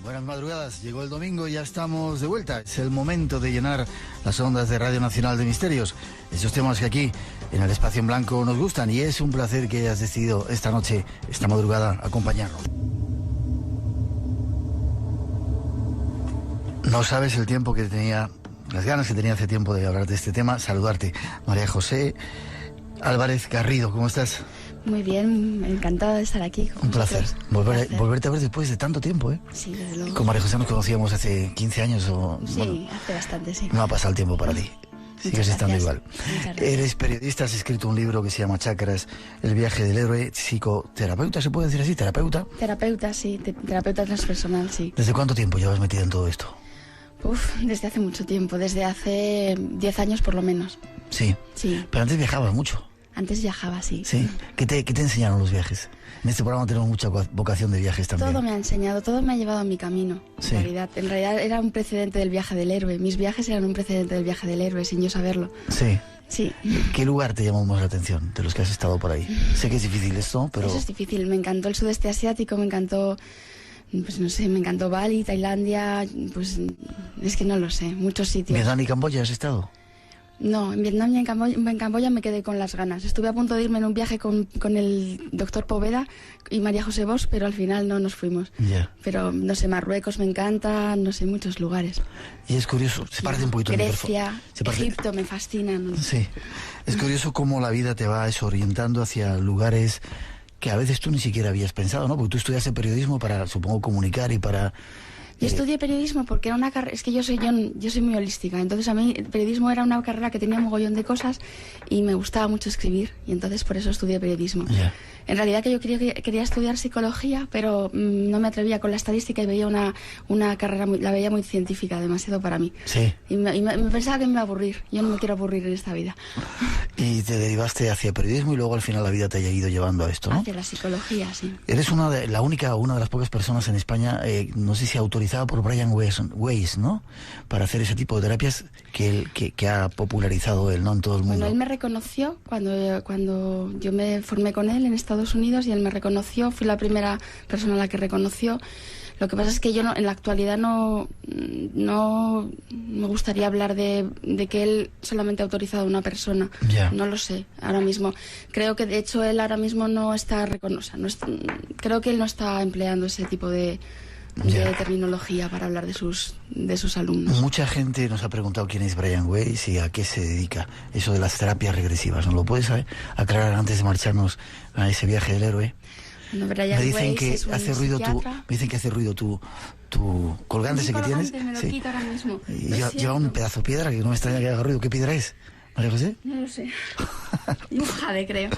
Buenas madrugadas, llegó el domingo y ya estamos de vuelta. Es el momento de llenar las ondas de Radio Nacional de Misterios, esos temas que aquí en el Espacio en Blanco nos gustan, y es un placer que hayas decidido esta noche, esta madrugada, acompañarnos. No sabes el tiempo que tenía, las ganas que tenía hace tiempo de hablar de este tema, saludarte. María José Álvarez Garrido, ¿cómo estás? Muy bien, encantada de estar aquí. Un placer. Volverte a ver después de tanto tiempo, ¿eh? Sí, desde luego. Con María José nos conocíamos hace 15 años o... Sí, bueno, hace bastante, sí. No ha pasado el tiempo para ti. Sigues estando igual. Eres periodista, has escrito un libro que se llama Chakras, el viaje del héroe, psicoterapeuta, ¿se puede decir así? ¿Terapeuta? Terapeuta, sí, terapeuta transpersonal, sí. ¿Desde cuánto tiempo llevas metida en todo esto? Desde hace mucho tiempo, desde hace 10 años por lo menos. Sí. Sí. Pero antes viajabas mucho. Antes viajaba, sí. ¿Sí? ¿Qué te enseñaron los viajes? En este programa tenemos mucha vocación de viajes también. Todo me ha enseñado, todo me ha llevado a mi camino, sí. En realidad era un precedente del viaje del héroe. Mis viajes eran un precedente del viaje del héroe, sin yo saberlo. Sí. Sí. ¿Qué lugar te llamó más la atención de los que has estado por ahí? Sé que es difícil esto, pero... Eso es difícil. Me encantó el sudeste asiático, me encantó... Pues no sé, me encantó Bali, Tailandia, pues es que no lo sé, muchos sitios. ¿Vietnam y Camboya has estado? No, en Vietnam y en Camboya me quedé con las ganas. Estuve a punto de irme en un viaje con el doctor Poveda y María José Bosch, pero al final no nos fuimos. Yeah. Pero no sé, Marruecos me encanta, no sé, muchos lugares. Y es curioso, se parece un poquito. Grecia, Egipto, me fascina. ¿No? Sí, es curioso cómo la vida te va orientando hacia lugares que a veces tú ni siquiera habías pensado, ¿no? Porque tú estudiaste periodismo para, supongo, comunicar y para... Yo estudié periodismo porque era una carrera... Es que yo soy muy holística, entonces a mí el periodismo era una carrera que tenía un mogollón de cosas y me gustaba mucho escribir, y entonces por eso estudié periodismo. Yeah. En realidad que yo quería estudiar psicología, pero no me atrevía con la estadística y veía una carrera, la veía muy científica, demasiado para mí. Sí. Y me pensaba que me iba a aburrir. Yo no me quiero aburrir en esta vida. Y te derivaste hacia periodismo y luego al final la vida te haya ido llevando a esto, ¿no? Hacia la psicología, sí. Eres una de las pocas personas en España, no sé si autorizada por Brian Weiss, ¿no? Para hacer ese tipo de terapias que ha popularizado él, ¿no? En todo el mundo. Bueno, él me reconoció cuando yo me formé con él en Estados Unidos, y él me reconoció, fui la primera persona a la que reconoció. Lo que pasa es que yo en la actualidad no me gustaría hablar de que él solamente ha autorizado a una persona. Yeah. No lo sé, ahora mismo. Creo que de hecho él ahora mismo no está reconocido. Creo que él no está empleando ese tipo de terminología para hablar de sus alumnos. Mucha gente nos ha preguntado quién es Brian Weiss y a qué se dedica eso de las terapias regresivas. ¿Nos lo puedes aclarar antes de marcharnos a ese viaje del héroe? Bueno, Brian me dicen Weiss que es un hace ruido tu colgante ese que tienes. Me lo quito ahora mismo. Y lleva un pedazo de piedra que no me extraña que haga ruido. ¿Qué piedra es, María José? No lo sé. Un jade, creo.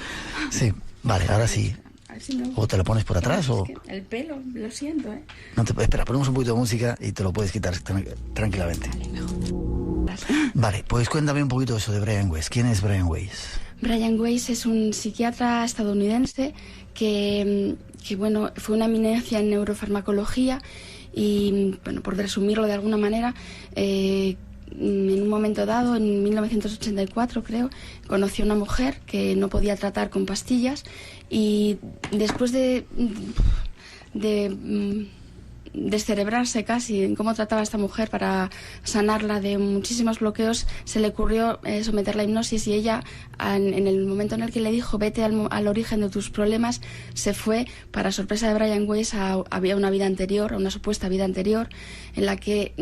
Sí, vale, ahora sí. ¿O te lo pones por atrás? O... El pelo, lo siento, ¿eh? No espera, ponemos un poquito de música y te lo puedes quitar tranquilamente. Vale, pues cuéntame un poquito eso de Brian Weiss. ¿Quién es Brian Weiss? Brian Weiss es un psiquiatra estadounidense que bueno, fue una eminencia en neurofarmacología y, bueno, por resumirlo de alguna manera, en un momento dado, en 1984 creo, conoció a una mujer que no podía tratar con pastillas, y después de descerebrarse casi en cómo trataba a esta mujer para sanarla de muchísimos bloqueos, se le ocurrió someterla a hipnosis, y ella, en el momento en el que le dijo vete al origen de tus problemas, se fue. Para sorpresa de Brian Weiss, había una vida anterior, una supuesta vida anterior, en la que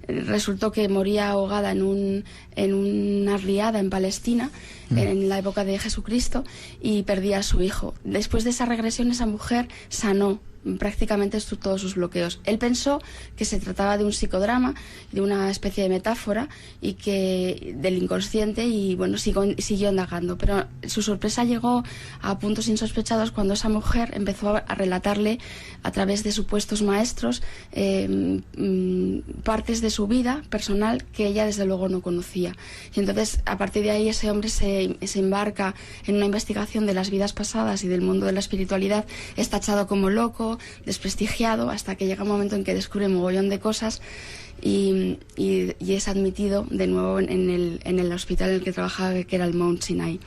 resultó que moría ahogada en una riada en Palestina en la época de Jesucristo, y perdía a su hijo. Después de esa regresión, esa mujer sanó prácticamente todos sus bloqueos. Él pensó que se trataba de un psicodrama, de una especie de metáfora y que del inconsciente, y bueno, siguió indagando, pero su sorpresa llegó a puntos insospechados cuando esa mujer empezó a relatarle a través de supuestos maestros partes de su vida personal que ella desde luego no conocía. Y entonces, a partir de ahí, ese hombre se embarca en una investigación de las vidas pasadas y del mundo de la espiritualidad. Es tachado como loco, desprestigiado, hasta que llega un momento en que descubre un mogollón de cosas y es admitido de nuevo en el hospital en el que trabajaba, que era el Mount Sinai.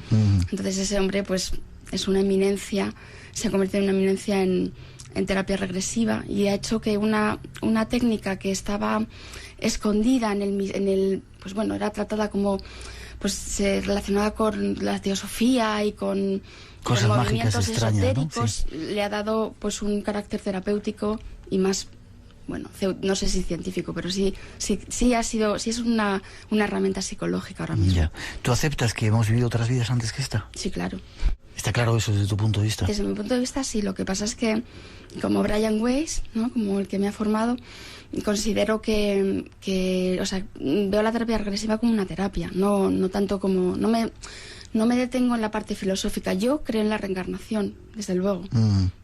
Entonces ese hombre pues es una eminencia, se ha convertido en una eminencia en en terapia regresiva y ha hecho que una técnica que estaba escondida en el pues bueno, era tratada como pues relacionada con la teosofía y con cosas movimientos extrañas, esotéricos, ¿no? Sí. le ha dado pues un carácter terapéutico y más, bueno, no sé si científico, pero sí es una herramienta psicológica ahora mismo. Ya. ¿Tú aceptas que hemos vivido otras vidas antes que esta? Sí, claro. ¿Está claro eso desde tu punto de vista? Desde mi punto de vista, sí. Lo que pasa es que, como Brian Weiss, ¿no?, como el que me ha formado, considero que o sea, veo la terapia regresiva como una terapia, no tanto como... No me detengo en la parte filosófica. Yo creo en la reencarnación, desde luego,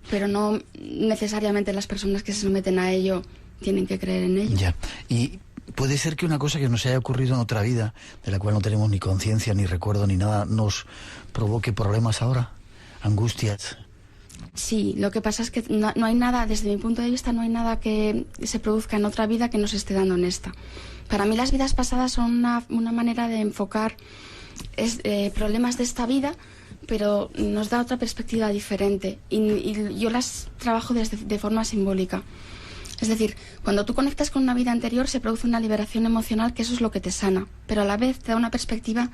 pero no necesariamente las personas que se someten a ello tienen que creer en ello. Ya. Y puede ser que una cosa que nos haya ocurrido en otra vida, de la cual no tenemos ni conciencia, ni recuerdo, ni nada, nos provoque problemas ahora, angustias. Sí, lo que pasa es que no hay nada, desde mi punto de vista, no hay nada que se produzca en otra vida que nos esté dando en esta. Para mí las vidas pasadas son una manera de enfocar problemas de esta vida, pero nos da otra perspectiva diferente y yo las trabajo de forma simbólica. Es decir, cuando tú conectas con una vida anterior se produce una liberación emocional, que eso es lo que te sana, pero a la vez te da una perspectiva,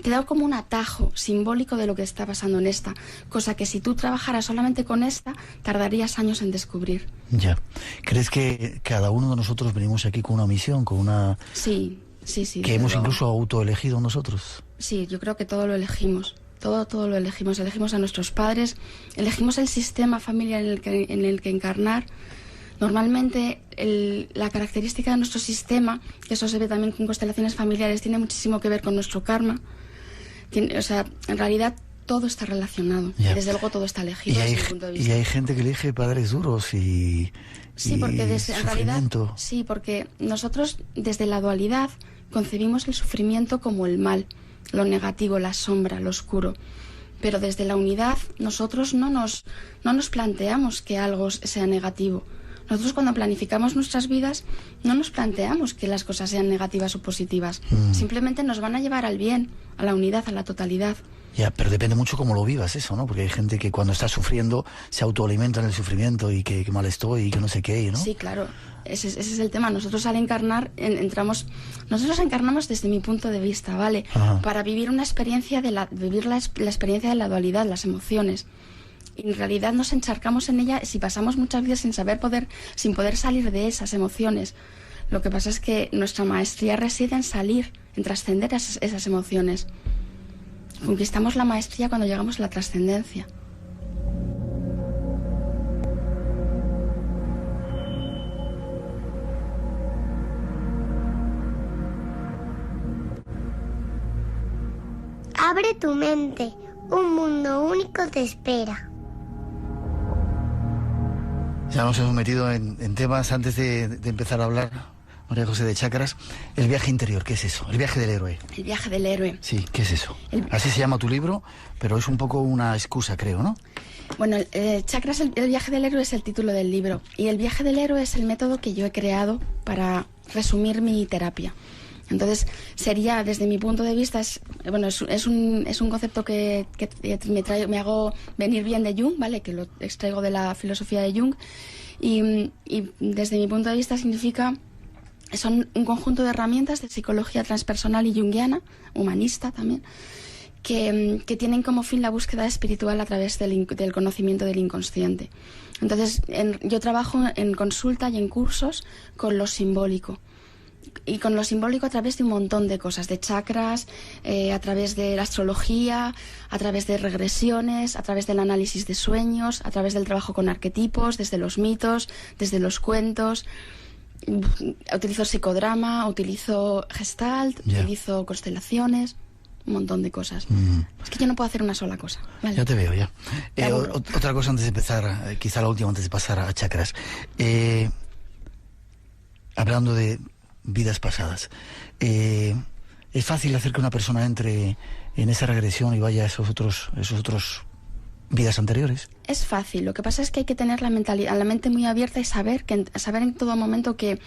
te da como un atajo simbólico de lo que está pasando en esta, cosa que si tú trabajaras solamente con esta, tardarías años en descubrir. Ya. ¿Crees que cada uno de nosotros venimos aquí con una misión, con una... Sí. Que hemos incluso autoelegido nosotros? Sí, yo creo que todo lo elegimos. Todo lo elegimos. Elegimos a nuestros padres, elegimos el sistema familiar en el que encarnar. Normalmente la característica de nuestro sistema, que eso se ve también con constelaciones familiares, tiene muchísimo que ver con nuestro karma. O sea, en realidad todo está relacionado. Ya. Y desde luego todo está elegido desde mi punto de vista. Y hay gente que elige padres duros y... Sí, porque en realidad... Sí, porque nosotros desde la dualidad concebimos el sufrimiento como el mal, lo negativo, la sombra, lo oscuro. Pero desde la unidad nosotros no nos planteamos que algo sea negativo. Nosotros cuando planificamos nuestras vidas no nos planteamos que las cosas sean negativas o positivas. Simplemente nos van a llevar al bien, a la unidad, a la totalidad. Ya, pero depende mucho cómo lo vivas eso, ¿no? Porque hay gente que cuando está sufriendo se autoalimenta en el sufrimiento y que mal estoy y que no sé qué, ¿no? Sí, claro. Ese es el tema. Nosotros al encarnar nosotros encarnamos desde mi punto de vista, ¿vale? Ajá. Para vivir una experiencia vivir la experiencia de la dualidad, las emociones. Y en realidad nos encharcamos en ella si pasamos muchas vidas sin poder salir de esas emociones. Lo que pasa es que nuestra maestría reside en salir, en trascender esas emociones. Conquistamos la maestría cuando llegamos a la trascendencia. Abre tu mente, un mundo único te espera. Ya nos hemos metido en temas antes de empezar a hablar, María José, de chakras. El viaje interior, ¿qué es eso? El viaje del héroe. El viaje del héroe. Sí, ¿qué es eso? Así se llama tu libro, pero es un poco una excusa, creo, ¿no? Bueno, Chakras, el viaje del héroe es el título del libro. Y el viaje del héroe es el método que yo he creado para resumir mi terapia. Entonces, sería, desde mi punto de vista, es un concepto que me hago venir bien de Jung, ¿vale? Que lo extraigo de la filosofía de Jung. Y desde mi punto de vista son un conjunto de herramientas de psicología transpersonal y junguiana, humanista también, que tienen como fin la búsqueda espiritual a través del conocimiento del inconsciente. Entonces, yo trabajo en consulta y en cursos con lo simbólico. Y con lo simbólico a través de un montón de cosas, de chakras, a través de la astrología, a través de regresiones, a través del análisis de sueños, a través del trabajo con arquetipos, desde los mitos, desde los cuentos. Utilizo psicodrama, utilizo gestalt, utilizo constelaciones, un montón de cosas. Es que yo no puedo hacer una sola cosa, ¿vale? Ya te veo, ya. Otra cosa antes de empezar, quizá la última antes de pasar a chakras. Hablando de vidas pasadas, ¿es fácil hacer que una persona entre en esa regresión y vaya a esos otros vidas anteriores? Es fácil. Lo que pasa es que hay que tener la mente muy abierta y saber en todo momento que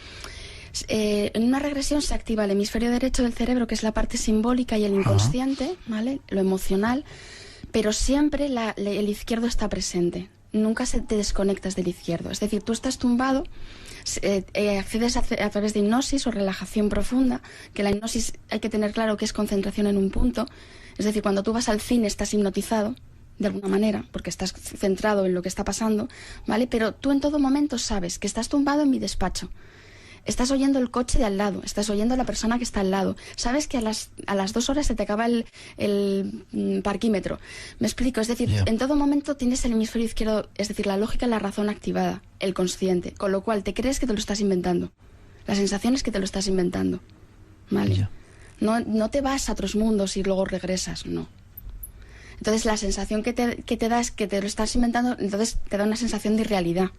en una regresión se activa el hemisferio derecho del cerebro, que es la parte simbólica, y el inconsciente, ¿vale? Lo emocional, pero siempre el izquierdo está presente. nunca te desconectas del izquierdo. Es decir, tú estás tumbado, accedes a través de hipnosis o relajación profunda, que la hipnosis hay que tener claro que es concentración en un punto. Es decir, cuando tú vas al cine estás hipnotizado, de alguna manera, porque estás centrado en lo que está pasando, ¿vale? Pero tú en todo momento sabes que estás tumbado en mi despacho. Estás oyendo el coche de al lado, estás oyendo a la persona que está al lado. Sabes que a las 2 horas se te acaba el parquímetro. Me explico, es decir, en todo momento tienes el hemisferio izquierdo, es decir, la lógica y la razón activada, el consciente, con lo cual te crees que te lo estás inventando. La sensación es que te lo estás inventando, ¿vale? No te vas a otros mundos y luego regresas, no. Entonces la sensación que te da es que te lo estás inventando, entonces te da una sensación de irrealidad.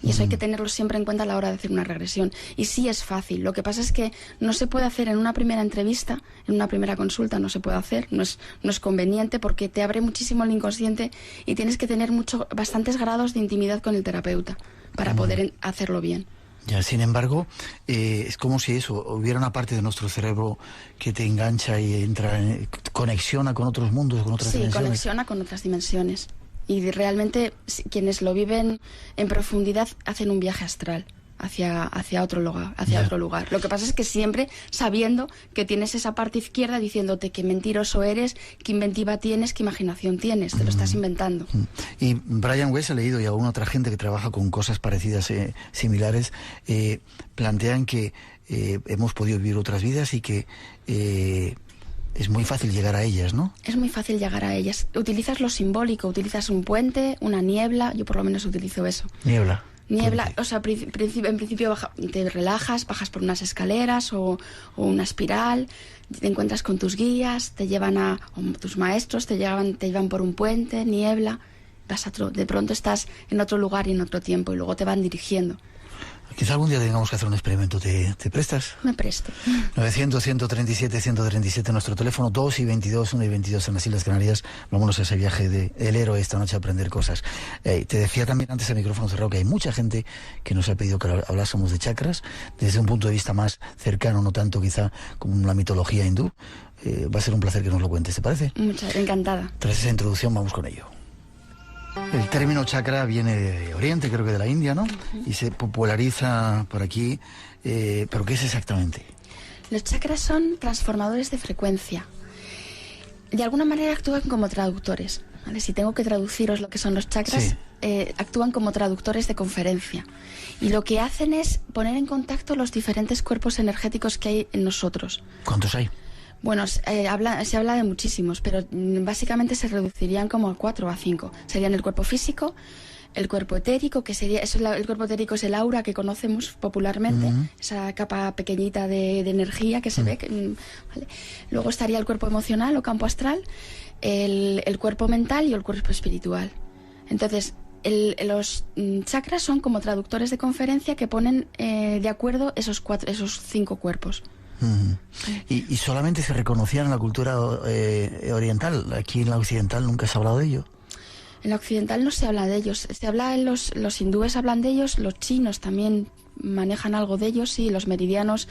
Y eso hay que tenerlo siempre en cuenta a la hora de hacer una regresión. Y sí es fácil. Lo que pasa es que no se puede hacer en una primera entrevista, en una primera consulta no se puede hacer, no es conveniente porque te abre muchísimo el inconsciente y tienes que tener bastantes grados de intimidad con el terapeuta para poder hacerlo bien. Ya, sin embargo, es como si hubiera una parte de nuestro cerebro que te engancha y conexiona con otros mundos, con otras dimensiones. Sí, conexiona con otras dimensiones. Y realmente quienes lo viven en profundidad hacen un viaje astral hacia otro lugar. Lo que pasa es que siempre sabiendo que tienes esa parte izquierda diciéndote que mentiroso eres, que inventiva tienes, que imaginación tienes, te lo estás inventando. Y Brian Weiss, he leído, y alguna otra gente que trabaja con cosas parecidas, similares, plantean que hemos podido vivir otras vidas y que es muy fácil llegar a ellas, ¿no? Es muy fácil llegar a ellas. Utilizas lo simbólico, utilizas un puente, una niebla, yo por lo menos utilizo eso. Niebla, o sea, en principio te relajas, bajas por unas escaleras o una espiral, te encuentras con tus guías, o tus maestros, te llevan por un puente, niebla, de pronto estás en otro lugar y en otro tiempo y luego te van dirigiendo. Quizá algún día tengamos que hacer un experimento. ¿Te prestas? Me presto. 900-137-137, nuestro teléfono, 2 y 22, 1 y 22 en las Islas Canarias. Vámonos a ese viaje del héroe esta noche a aprender cosas. Te decía también antes el micrófono cerrado que hay mucha gente que nos ha pedido que hablásemos de chakras desde un punto de vista más cercano, no tanto quizá como la mitología hindú. Va a ser un placer que nos lo cuentes, ¿te parece? Encantada. Tras esa introducción vamos con ello. El término chakra viene de Oriente, creo que de la India, ¿no? Y se populariza por aquí. ¿Pero qué es exactamente? Los chakras son transformadores de frecuencia. De alguna manera actúan como traductores, ¿vale? Si tengo que traduciros lo que son los chakras, actúan como traductores de conferencia. Y lo que hacen es poner en contacto los diferentes cuerpos energéticos que hay en nosotros. ¿Cuántos hay? Bueno, se habla de muchísimos, pero básicamente se reducirían como a 4 o a 5. Serían el cuerpo físico, el cuerpo etérico, que sería el cuerpo etérico es el aura que conocemos popularmente, esa capa pequeñita de energía que se ve. ¿Vale? Luego estaría el cuerpo emocional o campo astral, el cuerpo mental y el cuerpo espiritual. Entonces, los chakras son como traductores de conferencia que ponen de acuerdo esos 5 cuerpos. ¿Y solamente se reconocían en la cultura oriental? Aquí en la occidental nunca se ha hablado de ello. En la occidental no se habla de ellos. Se habla los hindúes hablan de ellos, los chinos también manejan algo de ellos, sí, los meridianos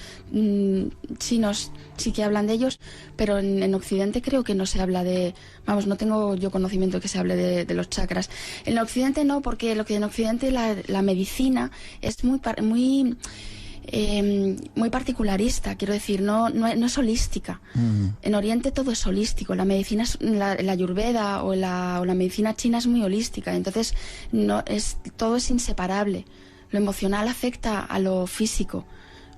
chinos sí que hablan de ellos, pero en Occidente creo que no se habla de... Vamos, no tengo yo conocimiento de que se hable de los chakras. En Occidente no, porque en Occidente la medicina es muy particularista, quiero decir, no es holística. En Oriente todo es holístico, la medicina, la ayurveda o la medicina china es muy holística, entonces todo es inseparable. Lo emocional afecta a lo físico,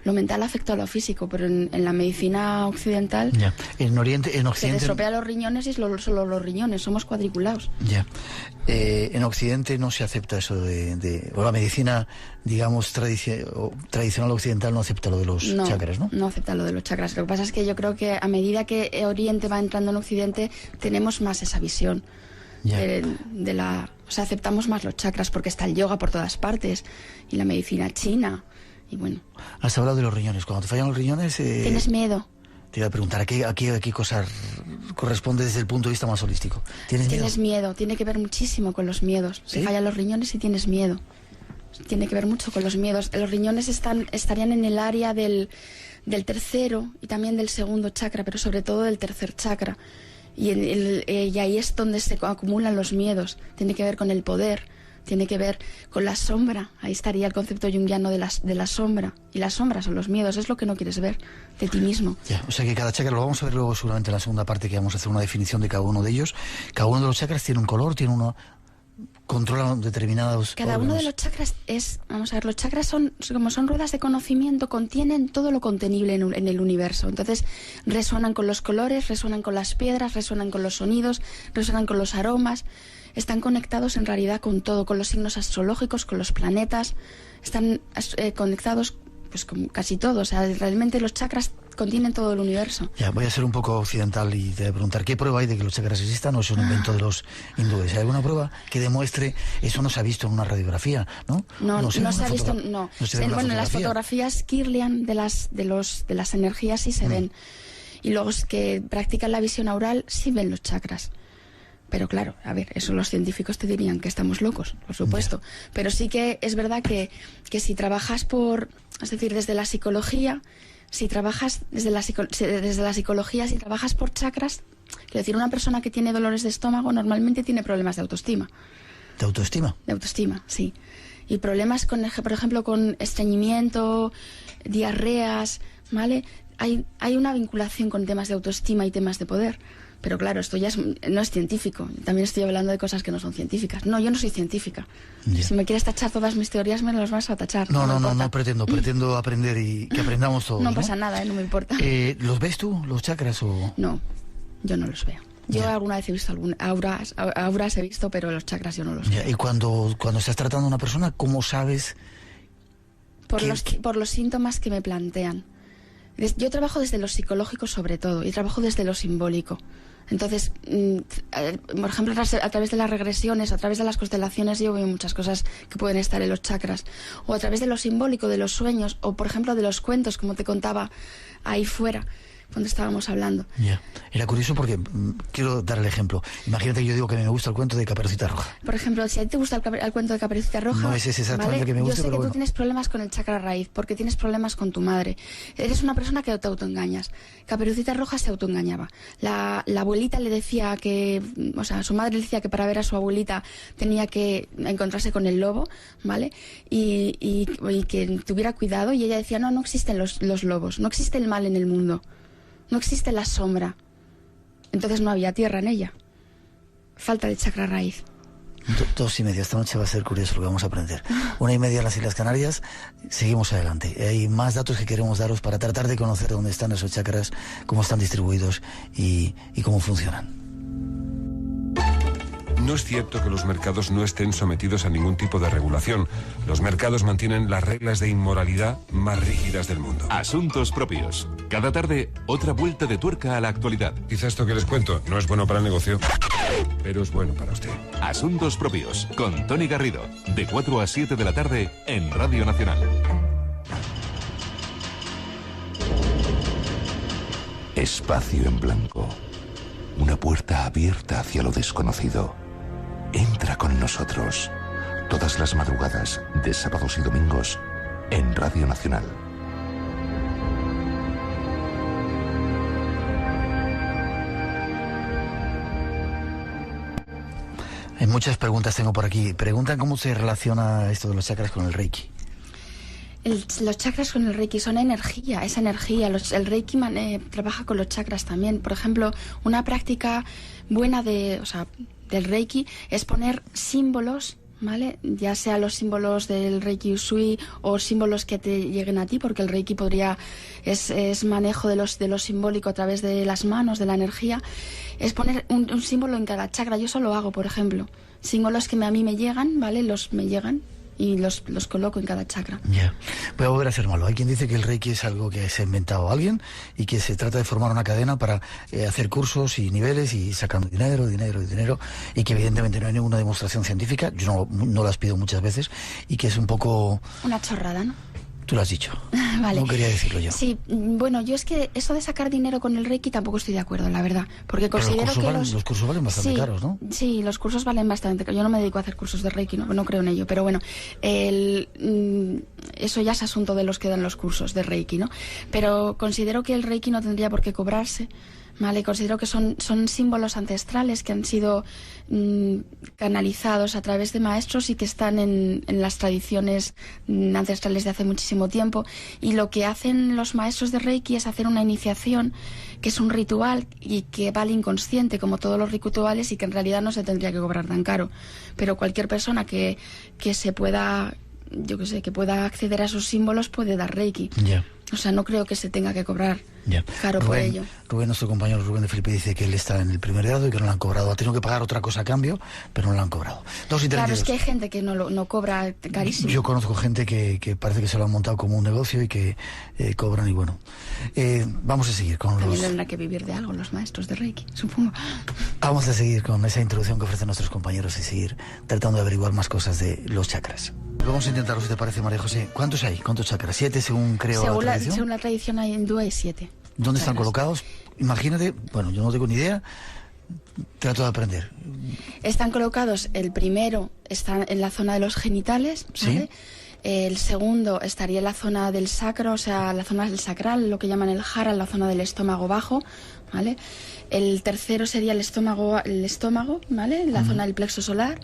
lo mental afecta a lo físico, pero en la medicina occidental en Occidente se estropea los riñones y solo los riñones, somos cuadriculados. En Occidente no se acepta eso o la medicina, digamos, tradicional occidental no acepta lo de los chakras, ¿no? No acepta lo de los chakras. Lo que pasa es que yo creo que a medida que Oriente va entrando en Occidente tenemos más esa visión. O sea, aceptamos más los chakras porque está el yoga por todas partes y la medicina china. Y bueno. Has hablado de los riñones. Cuando te fallan los riñones... ¿Tienes miedo? Te iba a preguntar, ¿a qué cosa corresponde desde el punto de vista más holístico? ¿Tienes miedo? Tiene que ver muchísimo con los miedos. ¿Sí? Te fallan los riñones y tienes miedo. Tiene que ver mucho con los miedos. Los riñones estarían en el área del tercero y también del segundo chakra, pero sobre todo del tercer chakra. Y ahí es donde se acumulan los miedos. Tiene que ver con el poder, tiene que ver con la sombra. Ahí estaría el concepto junguiano de la sombra. Y las sombras son los miedos, es lo que no quieres ver de ti mismo. Ya, o sea que cada chakra, lo vamos a ver luego seguramente en la segunda parte, que vamos a hacer una definición de cada uno de ellos. Cada uno de los chakras tiene un color, tiene uno... controlan determinados Cada órganos. uno de los chakras vamos a ver, los chakras son ruedas de conocimiento, contienen todo lo contenible en el universo. Entonces resuenan con los colores, resuenan con las piedras, resuenan con los sonidos, resuenan con los aromas. Están conectados en realidad con todo, con los signos astrológicos, con los planetas. Están conectados pues con casi todo. O sea, realmente los chakras contienen todo el universo. Ya, voy a ser un poco occidental y te voy a preguntar, ¿qué prueba hay de que los chakras existan o es un invento de los hindúes? ¿Hay alguna prueba que demuestre? Eso no se ha visto en una radiografía, ¿no? No se ha visto, no se ve en una bueno, en las fotografía. fotografías Kirlian de las energías sí se ven. Y los que practican la visión aural sí ven los chakras. Pero claro, a ver, eso los científicos te dirían que estamos locos, por supuesto. Yeah. Pero sí que es verdad que si trabajas es decir, desde la psicología, si trabajas desde la psicología, si trabajas por chakras, quiero decir, una persona que tiene dolores de estómago normalmente tiene problemas de autoestima. ¿De autoestima? De autoestima, sí. Y problemas, por ejemplo, con estreñimiento, diarreas, ¿vale? Hay una vinculación con temas de autoestima y temas de poder. Pero claro, esto ya no es científico. También estoy hablando de cosas que no son científicas. No, yo no soy científica. Yeah. Si me quieres tachar todas mis teorías, me las vas a tachar. No pretendo aprender y que aprendamos todos. No pasa nada, no me importa. ¿Los ves tú, los chakras? No, yo no los veo. Yo alguna vez he visto auras he visto, pero los chakras yo no los veo. Y cuando estás tratando a una persona, ¿cómo sabes? Por los síntomas que me plantean. Yo trabajo desde lo psicológico sobre todo y trabajo desde lo simbólico. Entonces, por ejemplo, a través de las regresiones, a través de las constelaciones, yo veo muchas cosas que pueden estar en los chakras. O a través de lo simbólico, de los sueños, o por ejemplo de los cuentos, como te contaba ahí fuera, cuando estábamos hablando. Ya. Era curioso porque quiero dar el ejemplo. Imagínate que yo digo que me gusta el cuento de Caperucita Roja. Por ejemplo, si a ti te gusta el cuento de Caperucita Roja... No es ese exactamente el que me gusta, yo sé pero que bueno. Tú tienes problemas con el chakra raíz, porque tienes problemas con tu madre. Eres una persona que te autoengañas. Caperucita Roja se autoengañaba. La abuelita le decía que... O sea, su madre le decía que para ver a su abuelita tenía que encontrarse con el lobo, ¿vale? Y que tuviera cuidado. Y ella decía, no existen los lobos. No existe el mal en el mundo. No existe la sombra. Entonces no había tierra en ella. Falta de chakra raíz. 2:30. Esta noche va a ser curioso lo que vamos a aprender. 1:30 en las Islas Canarias. Seguimos adelante. Hay más datos que queremos daros para tratar de conocer dónde están esos chakras, cómo están distribuidos y cómo funcionan. No es cierto que los mercados no estén sometidos a ningún tipo de regulación. Los mercados mantienen las reglas de inmoralidad más rígidas del mundo. Asuntos propios. Cada tarde, otra vuelta de tuerca a la actualidad. Quizá esto que les cuento no es bueno para el negocio, pero es bueno para usted. Asuntos propios, con Tony Garrido, de 4 a 7 de la tarde en Radio Nacional. Espacio en blanco. Una puerta abierta hacia lo desconocido. Entra con nosotros todas las madrugadas de sábados y domingos en Radio Nacional. Hay muchas preguntas tengo por aquí. Preguntan cómo se relaciona esto de los chakras con el Reiki. Los chakras con el Reiki son energía, es energía. El Reiki trabaja con los chakras también. Por ejemplo, una práctica buena del Reiki es poner símbolos, ¿vale? Ya sea los símbolos del Reiki Usui o símbolos que te lleguen a ti, porque el Reiki es manejo de lo simbólico a través de las manos, de la energía. Es poner un símbolo en cada chakra. Yo eso lo hago, por ejemplo. Símbolos que a mí me llegan, ¿vale? Me llegan y los coloco en cada chakra. Ya. Voy a volver a hacer malo. Hay quien dice que el Reiki es algo que se ha inventado alguien y que se trata de formar una cadena para hacer cursos y niveles y sacando dinero y que evidentemente no hay ninguna demostración científica. Yo no las pido muchas veces y que es un poco... Una chorrada, ¿no? Tú lo has dicho. Vale. No quería decirlo yo. Sí, bueno, yo es que eso de sacar dinero con el Reiki tampoco estoy de acuerdo, la verdad. Porque considero los cursos valen bastante caros, ¿no? Sí, los cursos valen bastante. Yo no me dedico a hacer cursos de Reiki, no creo en ello. Pero bueno, eso ya es asunto de los que dan los cursos de Reiki, ¿no? Pero considero que el Reiki no tendría por qué cobrarse, ¿vale? Considero que son símbolos ancestrales que han sido canalizados a través de maestros y que están en las tradiciones ancestrales de hace muchísimo tiempo. Y lo que hacen los maestros de Reiki es hacer una iniciación que es un ritual y que va al inconsciente, como todos los rituales, y que en realidad no se tendría que cobrar tan caro. Pero cualquier persona que se pueda, yo qué sé, que pueda acceder a esos símbolos puede dar Reiki. Ya. O sea, no creo que se tenga que cobrar Ya. caro por ello. Rubén, nuestro compañero Rubén de Felipe, dice que él está en el primer grado y que no le han cobrado. Ha tenido que pagar otra cosa a cambio, pero no le han cobrado. 2:32. Claro, es que hay gente que no cobra carísimo. Yo conozco gente que parece que se lo han montado como un negocio y que cobran y bueno. Vamos a seguir con También tendrán que vivir de algo los maestros de Reiki, supongo. Vamos a seguir con esa introducción que ofrecen nuestros compañeros y seguir tratando de averiguar más cosas de los chakras. Vamos a intentarlo, si te parece, María José. ¿Cuántos hay? ¿Cuántos chakras? 7, según creo la tradición. Según la tradición hindú hay 7. ¿Dónde están colocados? Imagínate, bueno, yo no tengo ni idea, trato de aprender. Están colocados, el primero está en la zona de los genitales, ¿vale? Sí. El segundo estaría en la zona del sacro, o sea, la zona del sacral, lo que llaman el jara, la zona del estómago bajo, ¿vale? El tercero sería el estómago, ¿vale? La zona del plexo solar.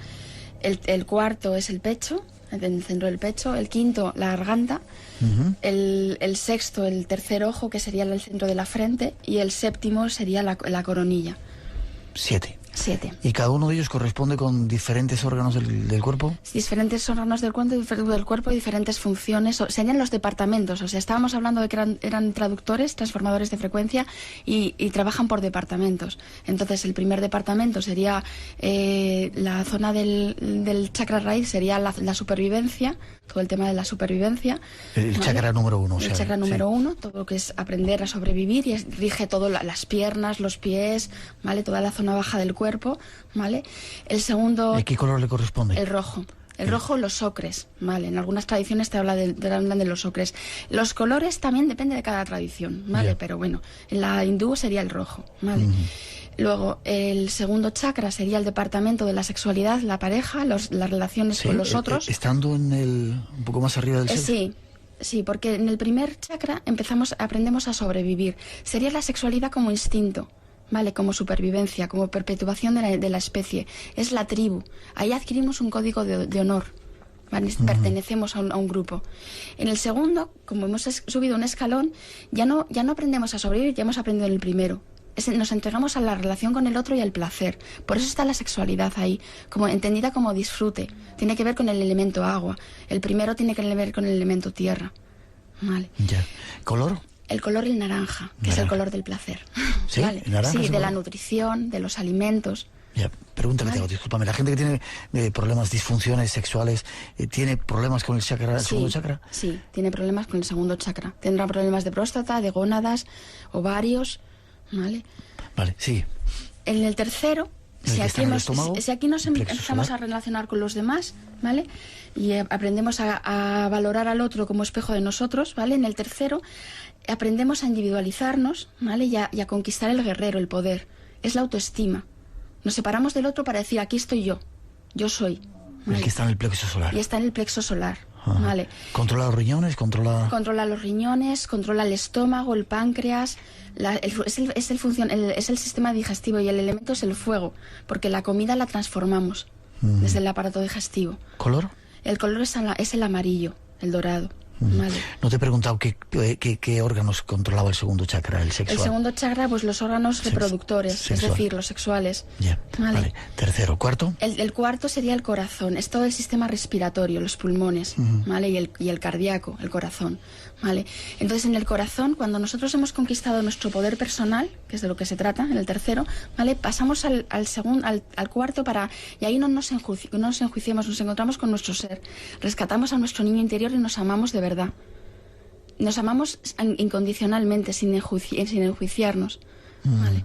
El cuarto es el pecho, en el centro del pecho. El quinto, la garganta. El sexto, el tercer ojo, que sería el centro de la frente. Y el séptimo sería la coronilla. 7. 7. ¿Y cada uno de ellos corresponde con diferentes órganos del cuerpo? Diferentes órganos del cuerpo y diferentes funciones. Serían los departamentos. O sea, estábamos hablando de que eran traductores, transformadores de frecuencia y trabajan por departamentos. Entonces, el primer departamento sería la zona del chakra raíz, sería la supervivencia, todo el tema de la supervivencia. El ¿vale? chakra número 1. El chakra número 1, todo lo que es aprender a sobrevivir y rige todo, las piernas, los pies, ¿vale? Toda la zona baja del cuerpo, ¿vale? El segundo... ¿Y qué color le corresponde? El rojo. El rojo, los ocres, ¿vale? En algunas tradiciones te hablan de los ocres. Los colores también depende de cada tradición, ¿vale? Yeah. Pero bueno, en la hindú sería el rojo, ¿vale? Luego, el segundo chakra sería el departamento de la sexualidad, la pareja, las relaciones con los otros. Estando un poco más arriba del ser. Sí, porque en el primer chakra aprendemos a sobrevivir. Sería la sexualidad como instinto, ¿vale? Como supervivencia, como perpetuación de la especie. Es la tribu. Ahí adquirimos un código de honor. ¿Vale? Pertenecemos a un grupo. En el segundo, como hemos subido un escalón, ya no aprendemos a sobrevivir, ya hemos aprendido en el primero. Nos entregamos a la relación con el otro y al placer. Por eso está la sexualidad ahí, como entendida como disfrute. Tiene que ver con el elemento agua. El primero tiene que ver con el elemento tierra. ¿Vale? Ya. ¿Color? El color, el naranja, que es el color del placer. ¿Sí? ¿Vale? ¿Naranja? Sí, de la nutrición, de los alimentos. Ya, pregúntale, ¿Vale? discúlpame, la gente que tiene problemas, disfunciones sexuales, ¿tiene problemas con el segundo chakra? Sí, tiene problemas con el segundo chakra. Tendrá problemas de próstata, de gónadas, ovarios, ¿vale? Vale, sí. En el tercero, si aquí nos empezamos a relacionar con los demás, ¿vale? Y aprendemos a valorar al otro como espejo de nosotros, ¿vale? En el tercero aprendemos a individualizarnos, ¿vale? Y a conquistar el guerrero, el poder. Es la autoestima. Nos separamos del otro para decir, aquí estoy yo soy. ¿Vale? El que está en el plexo solar. Y está en el plexo solar, ¿vale? ¿Controla los riñones? Controla los riñones, controla el estómago, el páncreas, es el sistema digestivo y el elemento es el fuego, porque la comida la transformamos desde el aparato digestivo. ¿Color? El color es el amarillo, el dorado. Vale. No te he preguntado qué órganos controlaba el segundo chakra, el sexual. El segundo chakra, pues los órganos reproductores, sexual. es decir, los sexuales. Ya, vale. Tercero, ¿cuarto? El cuarto sería el corazón, es todo el sistema respiratorio, los pulmones, ¿vale? Y el cardíaco, el corazón, ¿vale? Entonces, en el corazón, cuando nosotros hemos conquistado nuestro poder personal, que es de lo que se trata, en el tercero, ¿vale? Pasamos al cuarto y ahí no nos enjuiciemos, nos encontramos con nuestro ser, rescatamos a nuestro niño interior y nos amamos de verdad. Nos amamos incondicionalmente, sin enjuiciarnos, ¿vale?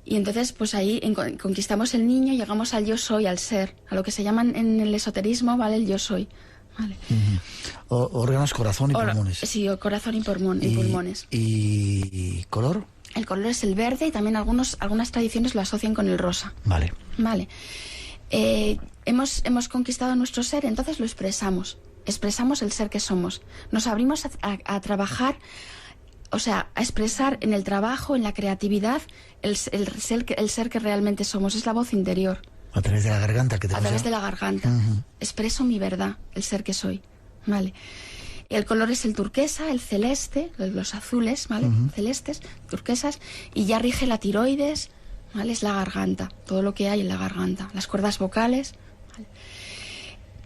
Y entonces, pues ahí conquistamos el niño, llegamos al yo soy, al ser, a lo que se llaman en el esoterismo, ¿vale? El yo soy, ¿vale? Órganos, corazón y pulmones. Sí, corazón y pulmones. ¿Y color? El color es el verde y también algunas tradiciones lo asocian con el rosa. Vale. Vale. Hemos conquistado nuestro ser, entonces lo expresamos el ser que somos. Nos abrimos a trabajar o sea, a expresar en el trabajo, en la creatividad, el ser que realmente somos. Es la voz interior. A través de la garganta que te A través de la garganta. Expreso mi verdad, el ser que soy. ¿Vale? El color es el turquesa, el celeste, los azules, ¿vale? Celestes, turquesas, y ya rige la tiroides, ¿vale? Es la garganta, todo lo que hay en la garganta, las cuerdas vocales, ¿vale?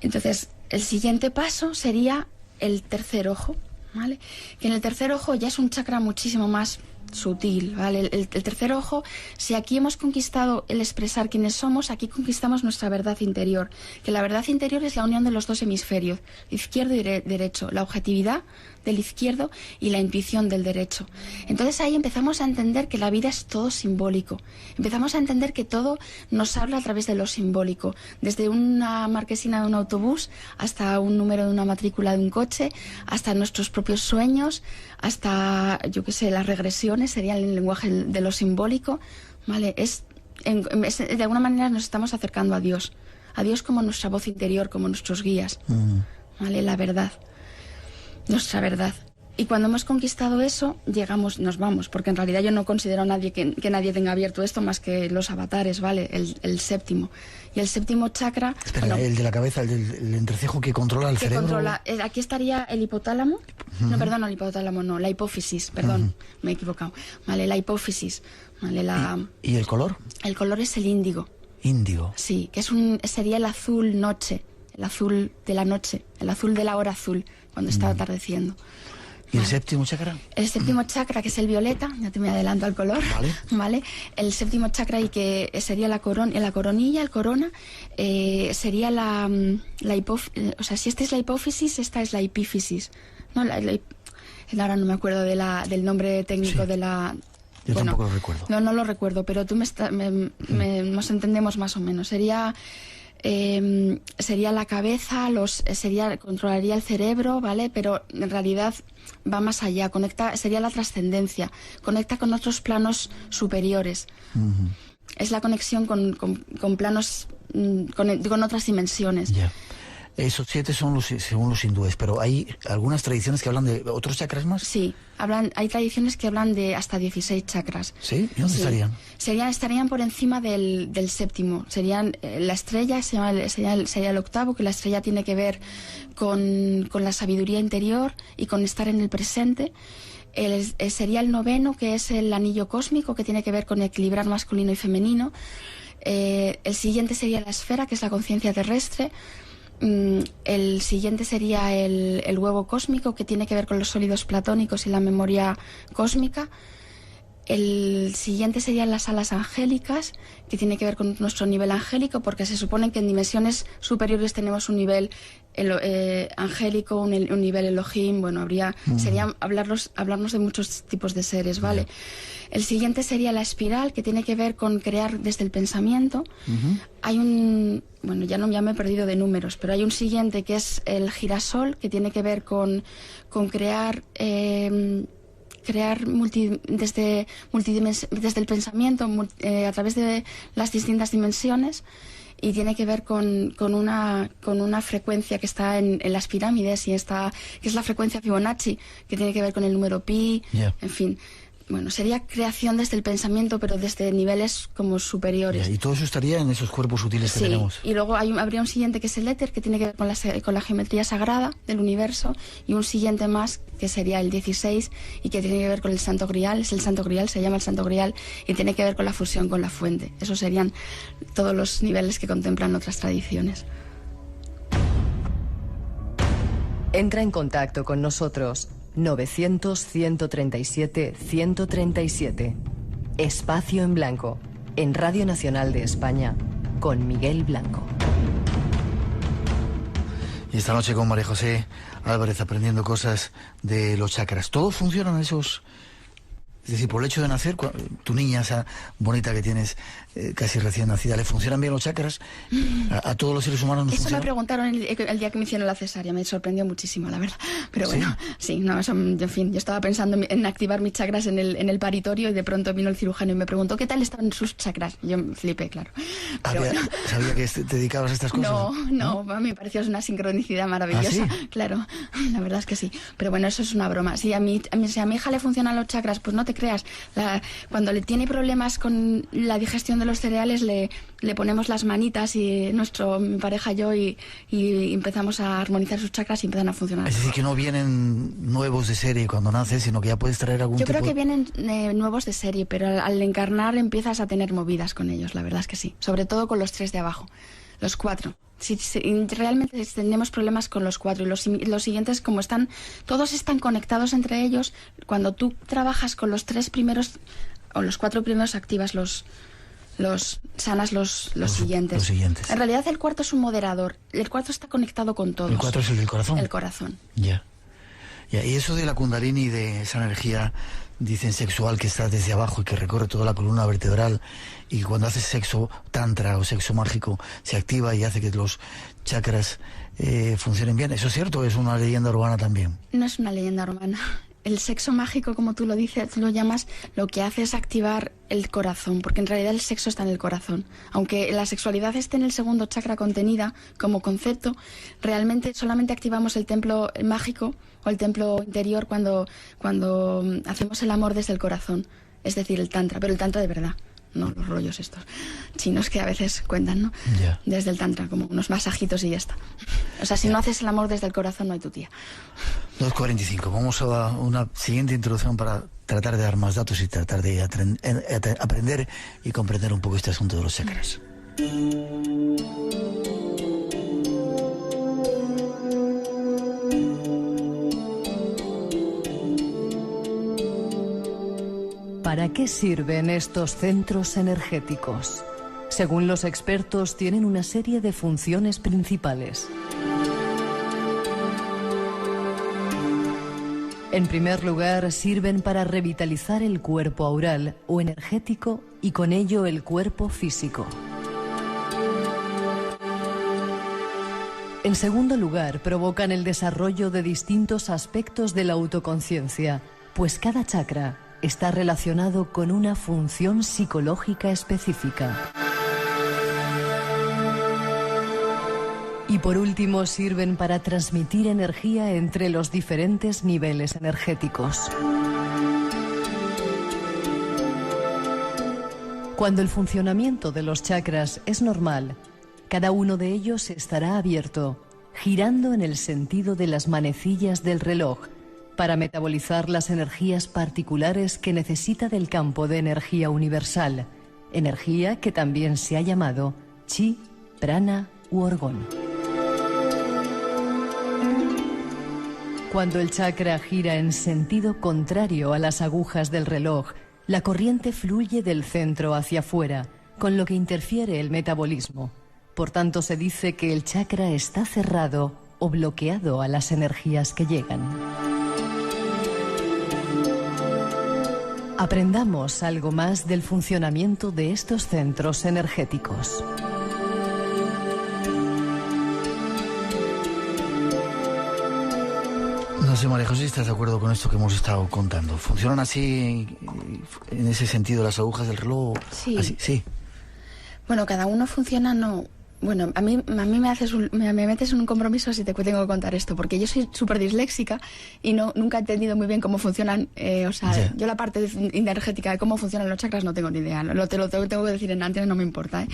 Entonces, el siguiente paso sería el tercer ojo, ¿vale? Que en el tercer ojo ya es un chakra muchísimo más sutil, ¿vale? El tercer ojo, si aquí hemos conquistado el expresar quiénes somos, aquí conquistamos nuestra verdad interior, que la verdad interior es la unión de los dos hemisferios, izquierdo y derecho, la objetividad del izquierdo y la intuición del derecho. Entonces ahí empezamos a entender que la vida es todo simbólico, empezamos a entender que todo nos habla a través de lo simbólico, desde una marquesina de un autobús hasta un número de una matrícula de un coche, hasta nuestros propios sueños, hasta, yo qué sé, las regresiones, sería el lenguaje de lo simbólico, ¿vale? De alguna manera nos estamos acercando a Dios como nuestra voz interior, como nuestros guías, ¿vale? La verdad, nuestra verdad. Y cuando hemos conquistado eso, nos vamos, porque en realidad yo no considero a nadie que nadie tenga abierto esto más que los avatares, ¿vale? El séptimo. Y el séptimo chakra... Espera, bueno, el de la cabeza, el entrecejo que controla el cerebro. Aquí estaría el hipotálamo. No, perdón, el hipotálamo no, la hipófisis, perdón, me he equivocado. Vale, la hipófisis. Vale, ¿Y el color? El color es el índigo. Índigo. Sí, que sería el azul noche, el azul de la noche, el azul de la hora azul, cuando está atardeciendo. ¿Y el séptimo chakra? El séptimo chakra, que es el violeta, ya te me adelanto al color, ¿vale? El séptimo chakra, y que sería la coronilla, el corona, sería o sea, si esta es la hipófisis, esta es la epífisis. No, ahora no me acuerdo del nombre técnico de la... Yo tampoco lo recuerdo. No lo recuerdo, pero tú nos entendemos más o menos. Sería la cabeza, controlaría el cerebro, ¿vale? Pero en realidad va más allá, sería la trascendencia, conecta con otros planos superiores. Es la conexión con planos, con otras dimensiones. Yeah. Esos 7 son según los hindúes, pero ¿hay algunas tradiciones que hablan de otros chakras más? Sí, hay tradiciones que hablan de hasta 16 chakras. ¿Sí? ¿Y dónde estarían? Estarían por encima del séptimo. Serían la estrella, sería el octavo, que la estrella tiene que ver con la sabiduría interior y con estar en el presente. Sería el noveno, que es el anillo cósmico, que tiene que ver con equilibrar masculino y femenino. El siguiente sería la esfera, que es la conciencia terrestre. El siguiente sería el huevo cósmico, que tiene que ver con los sólidos platónicos y la memoria cósmica. El siguiente serían las alas angélicas, que tiene que ver con nuestro nivel angélico, porque se supone que en dimensiones superiores tenemos un nivel angélico, un nivel Elohim. Bueno, sería hablarnos de muchos tipos de seres, ¿vale? El siguiente sería la espiral, que tiene que ver con crear desde el pensamiento. Hay bueno, ya me he perdido de números, pero hay un siguiente que es el girasol, que tiene que ver con crear desde el pensamiento, a través de las distintas dimensiones, y tiene que ver con una frecuencia que está en las pirámides, que es la frecuencia Fibonacci, que tiene que ver con el número pi, en fin. Bueno, sería creación desde el pensamiento, pero desde niveles como superiores. Y todo eso estaría en esos cuerpos sutiles que tenemos. Y luego habría un siguiente, que es el éter, que tiene que ver con la geometría sagrada del universo, y un siguiente más, que sería el 16, y que tiene que ver con el Santo Grial. Es el Santo Grial, se llama el Santo Grial, y tiene que ver con la fusión con la fuente. Esos serían todos los niveles que contemplan otras tradiciones. Entra en contacto con nosotros. 900-137-137. Espacio en Blanco, en Radio Nacional de España, con Miguel Blanco. Y esta noche con María José Álvarez, aprendiendo cosas de los chakras. ¿Todos funcionan esos Es decir, por el hecho de nacer, tu niña, esa bonita que tienes, casi recién nacida, ¿le funcionan bien los chakras? ¿A todos los seres humanos nos Eso funciona? me preguntaron el día que me hicieron la cesárea, me sorprendió muchísimo, la verdad. Pero bueno, sí, no, eso, en fin, yo estaba pensando en activar mis chakras en el paritorio y de pronto vino el cirujano y me preguntó ¿qué tal están sus chakras? Y yo flipé, claro. Pero bueno. ¿Sabía que te dedicabas a estas cosas? No, a mí me pareció una sincronicidad maravillosa. ¿Ah, sí? Claro, la verdad es que sí. Pero bueno, eso es una broma. Si a mi hija le funcionan los chakras, pues no te creas. Cuando le tiene problemas con la digestión de los cereales, le ponemos las manitas y mi pareja y yo y empezamos a armonizar sus chakras y empiezan a funcionar. Es decir, que no vienen nuevos de serie cuando naces, sino que ya puedes traer algún Yo tipo... creo que vienen nuevos de serie, pero al encarnar empiezas a tener movidas con ellos, la verdad es que sí. Sobre todo con los 3 de abajo, los 4. Si realmente tenemos problemas con los 4 y los siguientes, como todos están conectados entre ellos, cuando tú trabajas con los 3 primeros o los 4 primeros activas sanas los siguientes. Los siguientes. En realidad el cuarto es un moderador, el cuarto está conectado con todos. ¿El 4 es el del corazón? El corazón. Ya. Y eso de la kundalini, de esa energía, dicen sexual, que está desde abajo y que recorre toda la columna vertebral, y cuando haces sexo tantra o sexo mágico se activa y hace que los chakras funcionen bien. ¿Eso es cierto o es una leyenda urbana también? No es una leyenda urbana. El sexo mágico, como tú lo dices, lo llamas, lo que hace es activar el corazón, porque en realidad el sexo está en el corazón. Aunque la sexualidad esté en el segundo chakra contenida como concepto, realmente solamente activamos el templo mágico o el templo interior cuando hacemos el amor desde el corazón, es decir, el tantra, pero el tantra de verdad. No los rollos estos chinos que a veces cuentan, ¿no? Yeah. Desde el tantra, como unos masajitos y ya está. O sea, si no haces el amor desde el corazón, no hay tu tía. 2:45. Vamos a una siguiente introducción para tratar de dar más datos y tratar de aprender y comprender un poco este asunto de los chakras. ¿Para qué sirven estos centros energéticos? Según los expertos, tienen una serie de funciones principales. En primer lugar, sirven para revitalizar el cuerpo aural o energético y con ello el cuerpo físico. En segundo lugar, provocan el desarrollo de distintos aspectos de la autoconciencia, pues cada chakra está relacionado con una función psicológica específica. Y por último, sirven para transmitir energía entre los diferentes niveles energéticos. Cuando el funcionamiento de los chakras es normal, cada uno de ellos estará abierto, girando en el sentido de las manecillas del reloj, para metabolizar las energías particulares que necesita del campo de energía universal, energía que también se ha llamado chi, prana u orgón. Cuando el chakra gira en sentido contrario a las agujas del reloj, la corriente fluye del centro hacia afuera, con lo que interfiere el metabolismo. Por tanto, se dice que el chakra está cerrado o bloqueado a las energías que llegan. Aprendamos algo más del funcionamiento de estos centros energéticos. No sé, María José, ¿estás de acuerdo con esto que hemos estado contando? ¿Funcionan así, en ese sentido, las agujas del reloj? Sí. Así, sí. Bueno, cada uno funciona, no... Bueno, a mí me metes en un compromiso si te tengo que contar esto, porque yo soy súper disléxica y nunca he entendido muy bien cómo funcionan, Yeah. Yo la parte energética de cómo funcionan los chakras no tengo ni idea, te lo tengo que decir en antes, no me importa,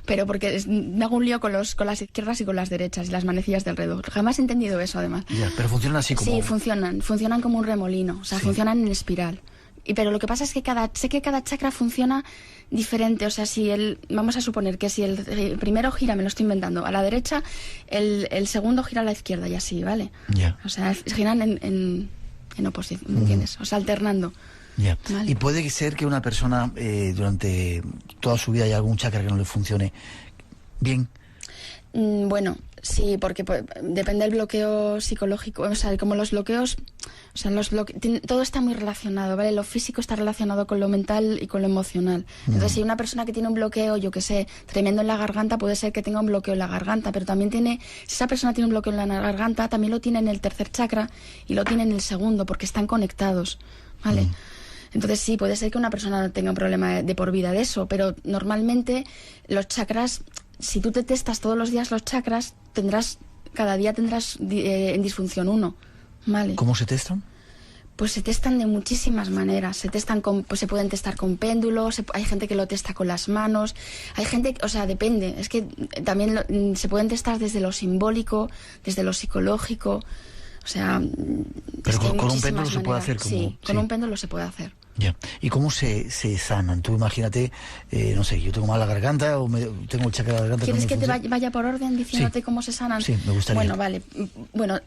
pero porque me hago un lío con las izquierdas y con las derechas y las manecillas del reloj, jamás he entendido eso además. Ya, pero funcionan así como... Sí, funcionan como un remolino, o sea, Sí. funcionan en espiral. Pero lo que pasa es que sé que cada chakra funciona diferente, o sea, vamos a suponer que si el primero gira, me lo estoy inventando, a la derecha, el segundo gira a la izquierda y así, ¿vale? Ya. O sea, giran en oposición, ¿me entiendes? O sea, alternando. Ya. Vale. Y puede ser que una persona durante toda su vida haya algún chakra que no le funcione bien. Bueno, sí, porque depende del bloqueo psicológico, o sea, como los bloqueos, o sea, todo está muy relacionado, ¿vale? Lo físico está relacionado con lo mental y con lo emocional. Entonces, si una persona que tiene un bloqueo, yo que sé, tremendo en la garganta, puede ser que tenga un bloqueo en la garganta, pero también si esa persona tiene un bloqueo en la garganta, también lo tiene en el tercer chakra y lo tiene en el segundo, porque están conectados, ¿vale? Entonces sí, puede ser que una persona tenga un problema de por vida de eso, pero normalmente los chakras, si tú te testas todos los días los chakras, cada día tendrás en disfunción 1, ¿vale? ¿Cómo se testan? Pues se testan de muchísimas maneras. Se pueden testar con péndulos, hay gente que lo testa con las manos, hay gente, o sea, depende. Es que también se pueden testar desde lo simbólico, desde lo psicológico. O sea, pero con un péndulo se puede hacer. Sí, con un péndulo se puede hacer. Ya. ¿Y cómo se sanan? Tú imagínate, no sé, yo tengo mala garganta o tengo el chakra de la garganta. ¿Quieres que te vaya por orden diciéndote cómo se sanan? Sí, me gustaría. Bueno, vale. Bueno,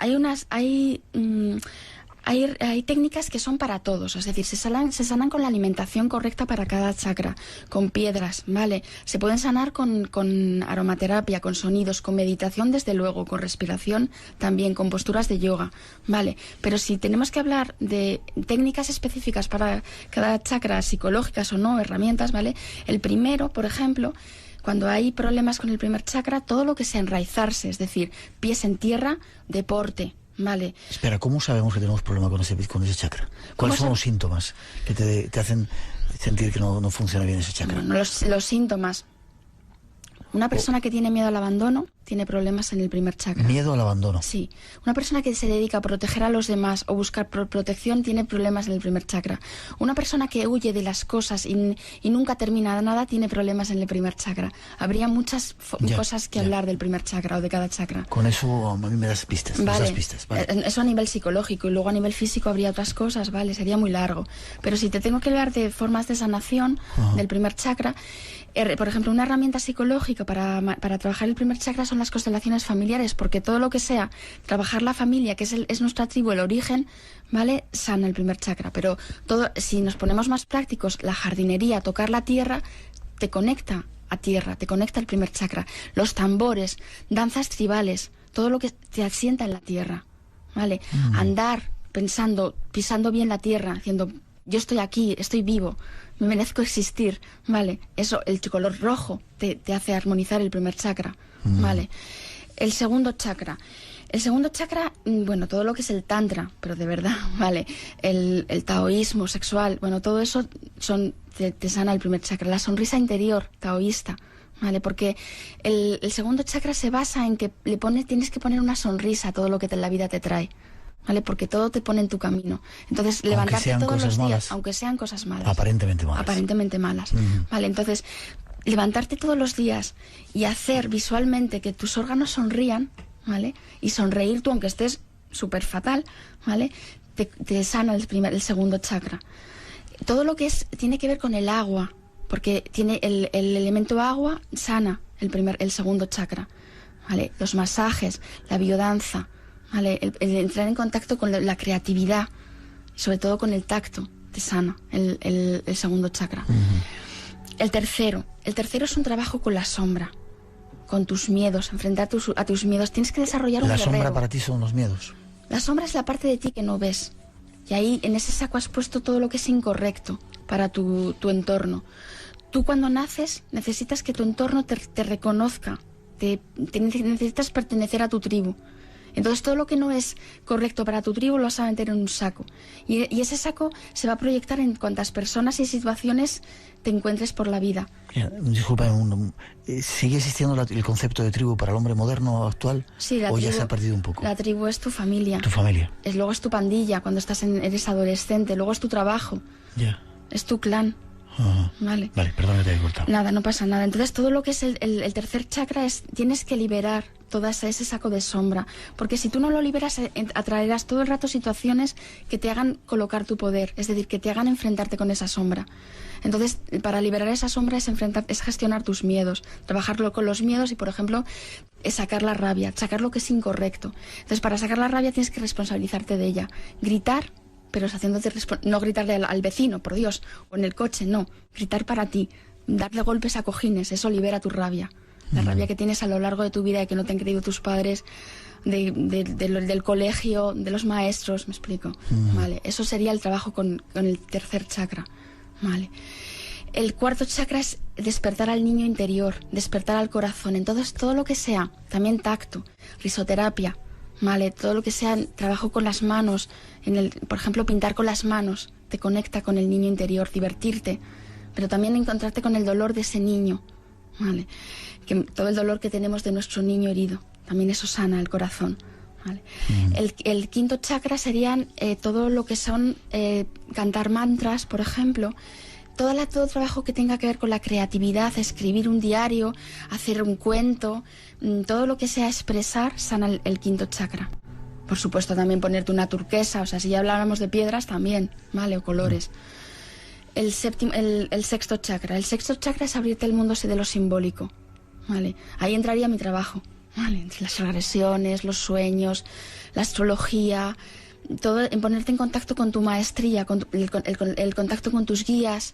hay técnicas que son para todos, es decir, se sanan con la alimentación correcta para cada chakra, con piedras, ¿vale? Se pueden sanar con aromaterapia, con sonidos, con meditación, desde luego, con respiración, también con posturas de yoga, ¿vale? Pero si tenemos que hablar de técnicas específicas para cada chakra, psicológicas o no, herramientas, ¿vale? El primero, por ejemplo, cuando hay problemas con el primer chakra, todo lo que sea enraizarse, es decir, pies en tierra, deporte, vale. Espera, ¿cómo sabemos que tenemos problema con ese chakra? ¿Cuáles son los síntomas que te hacen sentir que no funciona bien ese chakra? Bueno, los síntomas. Una persona que tiene miedo al abandono tiene problemas en el primer chakra. ¿Miedo al abandono? Sí. Una persona que se dedica a proteger a los demás o buscar protección tiene problemas en el primer chakra. Una persona que huye de las cosas y nunca termina nada tiene problemas en el primer chakra. Habría muchas cosas que hablar del primer chakra o de cada chakra. Con eso a mí me das pistas. Vale. Vale. Eso a nivel psicológico, y luego a nivel físico habría otras cosas, ¿vale? Sería muy largo. Pero si te tengo que hablar de formas de sanación del primer chakra, por ejemplo, una herramienta psicológica para trabajar el primer chakra son las constelaciones familiares, porque todo lo que sea trabajar la familia, que es nuestra tribu, el origen, ¿vale? Sana el primer chakra. Pero si nos ponemos más prácticos, la jardinería, tocar la tierra, te conecta a tierra, te conecta al primer chakra. Los tambores, danzas tribales, todo lo que te asienta en la tierra, ¿vale? Andar pisando bien la tierra, haciendo, yo estoy aquí, estoy vivo, me merezco existir, ¿vale? Eso, el color rojo te hace armonizar el primer chakra, ¿vale? El segundo chakra, bueno, todo lo que es el tantra, pero de verdad, ¿vale? El taoísmo sexual, bueno, todo eso te sana el primer chakra. La sonrisa interior taoísta, ¿vale? Porque el segundo chakra se basa en que tienes que poner una sonrisa a todo lo que la vida te trae, ¿vale? Porque todo te pone en tu camino. Entonces, levantarte todos los días, aunque sean cosas malas. Aparentemente malas. ¿Vale? Entonces, levantarte todos los días y hacer visualmente que tus órganos sonrían, ¿vale? Y sonreír tú, aunque estés súper fatal, ¿vale? Te sana el segundo chakra. Todo lo que tiene que ver con el agua, porque tiene el elemento agua, sana el segundo chakra, ¿vale? Los masajes, la biodanza, ¿vale? El entrar en contacto con la creatividad, sobre todo con el tacto, te sana el segundo chakra. El tercero es un trabajo con la sombra, con tus miedos, enfrentar a tus miedos. Tienes que desarrollar un guerrero. ¿La sombra para ti son los miedos? La sombra es la parte de ti que no ves. Y ahí, en ese saco, has puesto todo lo que es incorrecto para tu entorno. Tú, cuando naces, necesitas que tu entorno te reconozca. Necesitas pertenecer a tu tribu. Entonces, todo lo que no es correcto para tu tribu lo vas a meter en un saco. Y ese saco se va a proyectar en cuantas personas y situaciones te encuentres por la vida. Disculpa, ¿sigue existiendo el concepto de tribu para el hombre moderno actual? Sí, ¿O ya se ha perdido un poco? La tribu es tu familia. Tu familia. Luego es tu pandilla cuando eres adolescente. Luego es tu trabajo. Ya. Es tu clan. Vale, perdón que te haya cortado. Nada, no pasa nada. Entonces, todo lo que es el tercer chakra tienes que liberar todo ese saco de sombra, porque si tú no lo liberas, atraerás todo el rato situaciones que te hagan colocar tu poder, es decir, que te hagan enfrentarte con esa sombra. Entonces, para liberar esa sombra es gestionar tus miedos, trabajarlo con los miedos y, por ejemplo, es sacar la rabia, sacar lo que es incorrecto. Entonces, para sacar la rabia tienes que responsabilizarte de ella, gritar, pero no gritarle al vecino, por Dios, o en el coche, no, gritar para ti, darle golpes a cojines, eso libera tu rabia, la rabia que tienes a lo largo de tu vida de que no te han querido tus padres, del colegio, de los maestros, me explico. Vale, eso sería el trabajo con el tercer chakra. Vale. El cuarto chakra es despertar al niño interior, despertar al corazón. Entonces, todo lo que sea, también tacto, risoterapia, ¿vale? Todo lo que sea trabajo con las manos, por ejemplo, pintar con las manos, te conecta con el niño interior, divertirte, pero también encontrarte con el dolor de ese niño, ¿vale? Que todo el dolor que tenemos de nuestro niño herido, también eso sana el corazón, ¿vale? El quinto chakra serían todo lo que son cantar mantras, por ejemplo. Todo trabajo que tenga que ver con la creatividad, escribir un diario, hacer un cuento, todo lo que sea expresar, sana el quinto chakra. Por supuesto, también ponerte una turquesa, o sea, si ya hablábamos de piedras también, ¿vale? O colores. El sexto chakra. El sexto chakra es abrirte el mundo de lo simbólico, ¿vale? Ahí entraría mi trabajo, ¿vale? Entre las regresiones, los sueños, la astrología, todo, en ponerte en contacto con tu maestría, con el contacto con tus guías,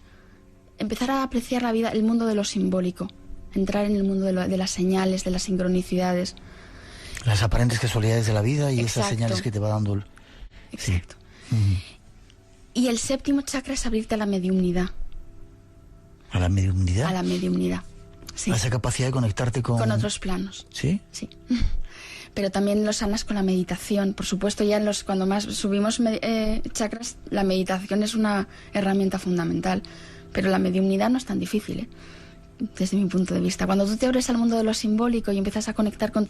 empezar a apreciar la vida, el mundo de lo simbólico, entrar en el mundo de las señales, de las sincronicidades. Las aparentes casualidades de la vida y Exacto. esas señales que te va dando el... Exacto. Sí. Y el séptimo chakra es abrirte a la mediumnidad. ¿A la mediumnidad? A la mediumnidad, sí. A esa capacidad de conectarte con otros planos. ¿Sí? Sí. Pero también lo sanas con la meditación. Por supuesto, ya cuando más subimos chakras, la meditación es una herramienta fundamental. Pero la mediumnidad no es tan difícil, ¿eh? Desde mi punto de vista. Cuando tú te abres al mundo de lo simbólico y empiezas a conectar con...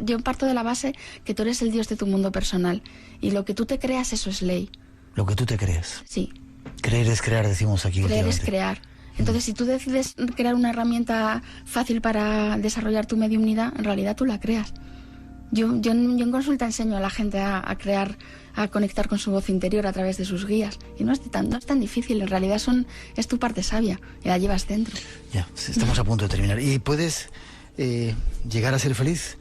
yo parto de la base que tú eres el dios de tu mundo personal. Y lo que tú te creas, eso es ley. Lo que tú te crees. Sí. Creer es crear, decimos aquí. Creer es últimamente. crear. Entonces, si tú decides crear una herramienta fácil para desarrollar tu mediumnidad, en realidad tú la creas. Yo en consulta enseño a la gente a crear, a conectar con su voz interior a través de sus guías. Y no es tan difícil, en realidad es tu parte sabia y la llevas dentro. Ya, estamos a punto de terminar. ¿Y puedes llegar a ser feliz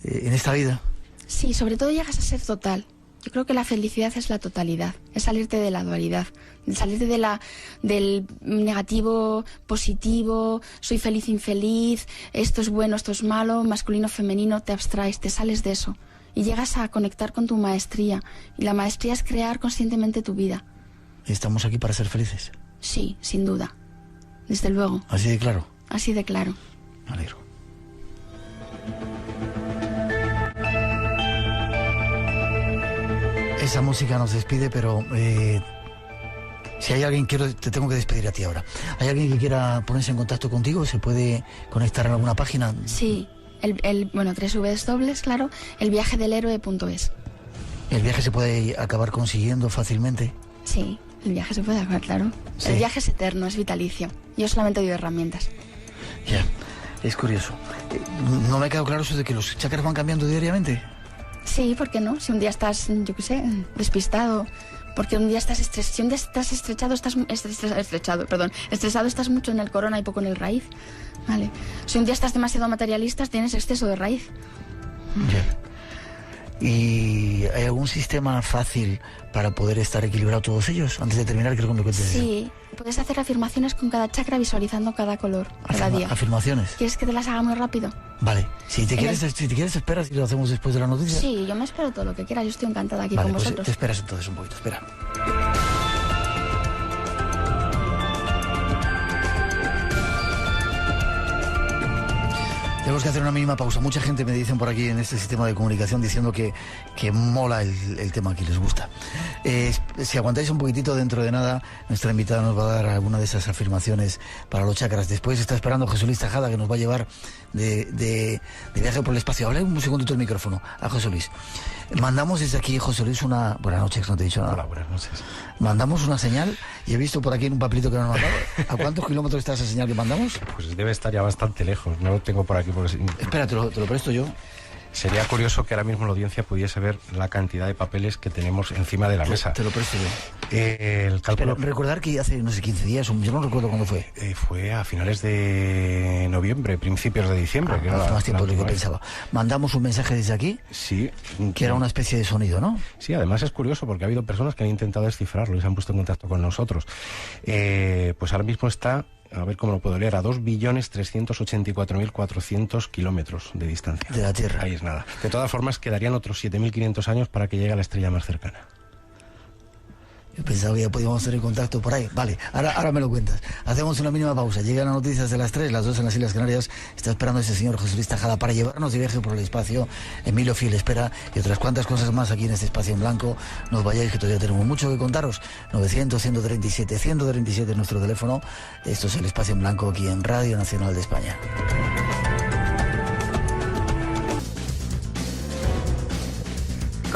en esta vida? Sí, sobre todo llegas a ser total. Yo creo que la felicidad es la totalidad, es salirte de la dualidad, salirte del negativo, positivo, soy feliz, infeliz, esto es bueno, esto es malo, masculino, femenino, te abstraes, te sales de eso y llegas a conectar con tu maestría. Y la maestría es crear conscientemente tu vida. ¿Estamos aquí para ser felices? Sí, sin duda, desde luego. Así de claro. Así de claro. Me alegro. Esa música nos despide, pero si hay alguien, te tengo que despedir a ti ahora. ¿Hay alguien que quiera ponerse en contacto contigo? ¿Se puede conectar en alguna página? Sí, www, claro, elviajedelhéroe.es. ¿El viaje se puede acabar consiguiendo fácilmente? Sí, el viaje se puede acabar, claro. Sí. El viaje es eterno, es vitalicio. Yo solamente doy herramientas. Ya, es curioso. No me ha quedado claro eso de que los chakras van cambiando diariamente. Sí, ¿por qué no? Si un día estás, yo qué sé, despistado, porque un día estás estresado, estás mucho en el corona y poco en el raíz, ¿vale? Si un día estás demasiado materialista, tienes exceso de raíz. Ya. ¿Y hay algún sistema fácil para poder estar equilibrado todos ellos? Antes de terminar, creo que me cuentes eso. Sí, puedes hacer afirmaciones con cada chakra visualizando cada color, cada día. ¿Afirmaciones? ¿Quieres que te las haga muy rápido? Vale. Si te quieres esperas y lo hacemos después de la noticia. Sí, yo me espero todo lo que quieras. Yo estoy encantada aquí vale, con pues vosotros. te esperas entonces un poquito, espera. Tenemos que hacer una mínima pausa. Mucha gente me dicen por aquí en este sistema de comunicación diciendo que mola el tema, que les gusta. Si aguantáis un poquitito, dentro de nada, nuestra invitada nos va a dar alguna de esas afirmaciones para los chakras. Después está esperando José Luis Tajada, que nos va a llevar de viaje por el espacio. Habla un segundito el micrófono a José Luis. Mandamos desde aquí, José Luis, una... Buenas noches, no te he dicho nada. Hola, buenas noches. Mandamos una señal y he visto por aquí en un papelito que nos han mandado. ¿A cuántos kilómetros está esa señal que mandamos? Pues debe estar ya bastante lejos. No lo tengo por aquí. Espera, te lo presto yo. Sería curioso que ahora mismo la audiencia pudiese ver la cantidad de papeles que tenemos encima de la mesa. Te lo presto yo. El cálculo... Pero recordar que hace, no sé, 15 días, yo no recuerdo cuándo fue. Fue a finales de noviembre, principios de diciembre. Que hace más tiempo de lo que vez. pensaba. Mandamos un mensaje desde aquí. Sí. Que era una especie de sonido, ¿no? Sí, además es curioso porque ha habido personas que han intentado descifrarlo y se han puesto en contacto con nosotros. Pues ahora mismo está a ver cómo lo puedo leer, a 2.384.400 kilómetros de distancia. De la Tierra. Ahí es nada. De todas formas, quedarían otros 7.500 años para que llegue a la estrella más cercana. Yo pensaba que ya podíamos tener contacto por ahí. Vale, ahora me lo cuentas. Hacemos una mínima pausa. Llegan las noticias de las 3, las 2 en las Islas Canarias. Está esperando ese señor José Luis Tejada para llevarnos de viaje por el espacio. Emilio Fiel espera, y otras cuantas cosas más aquí en este espacio en blanco. No os vayáis, que todavía tenemos mucho que contaros. 900-137-137 es nuestro teléfono. Esto es el espacio en blanco aquí en Radio Nacional de España.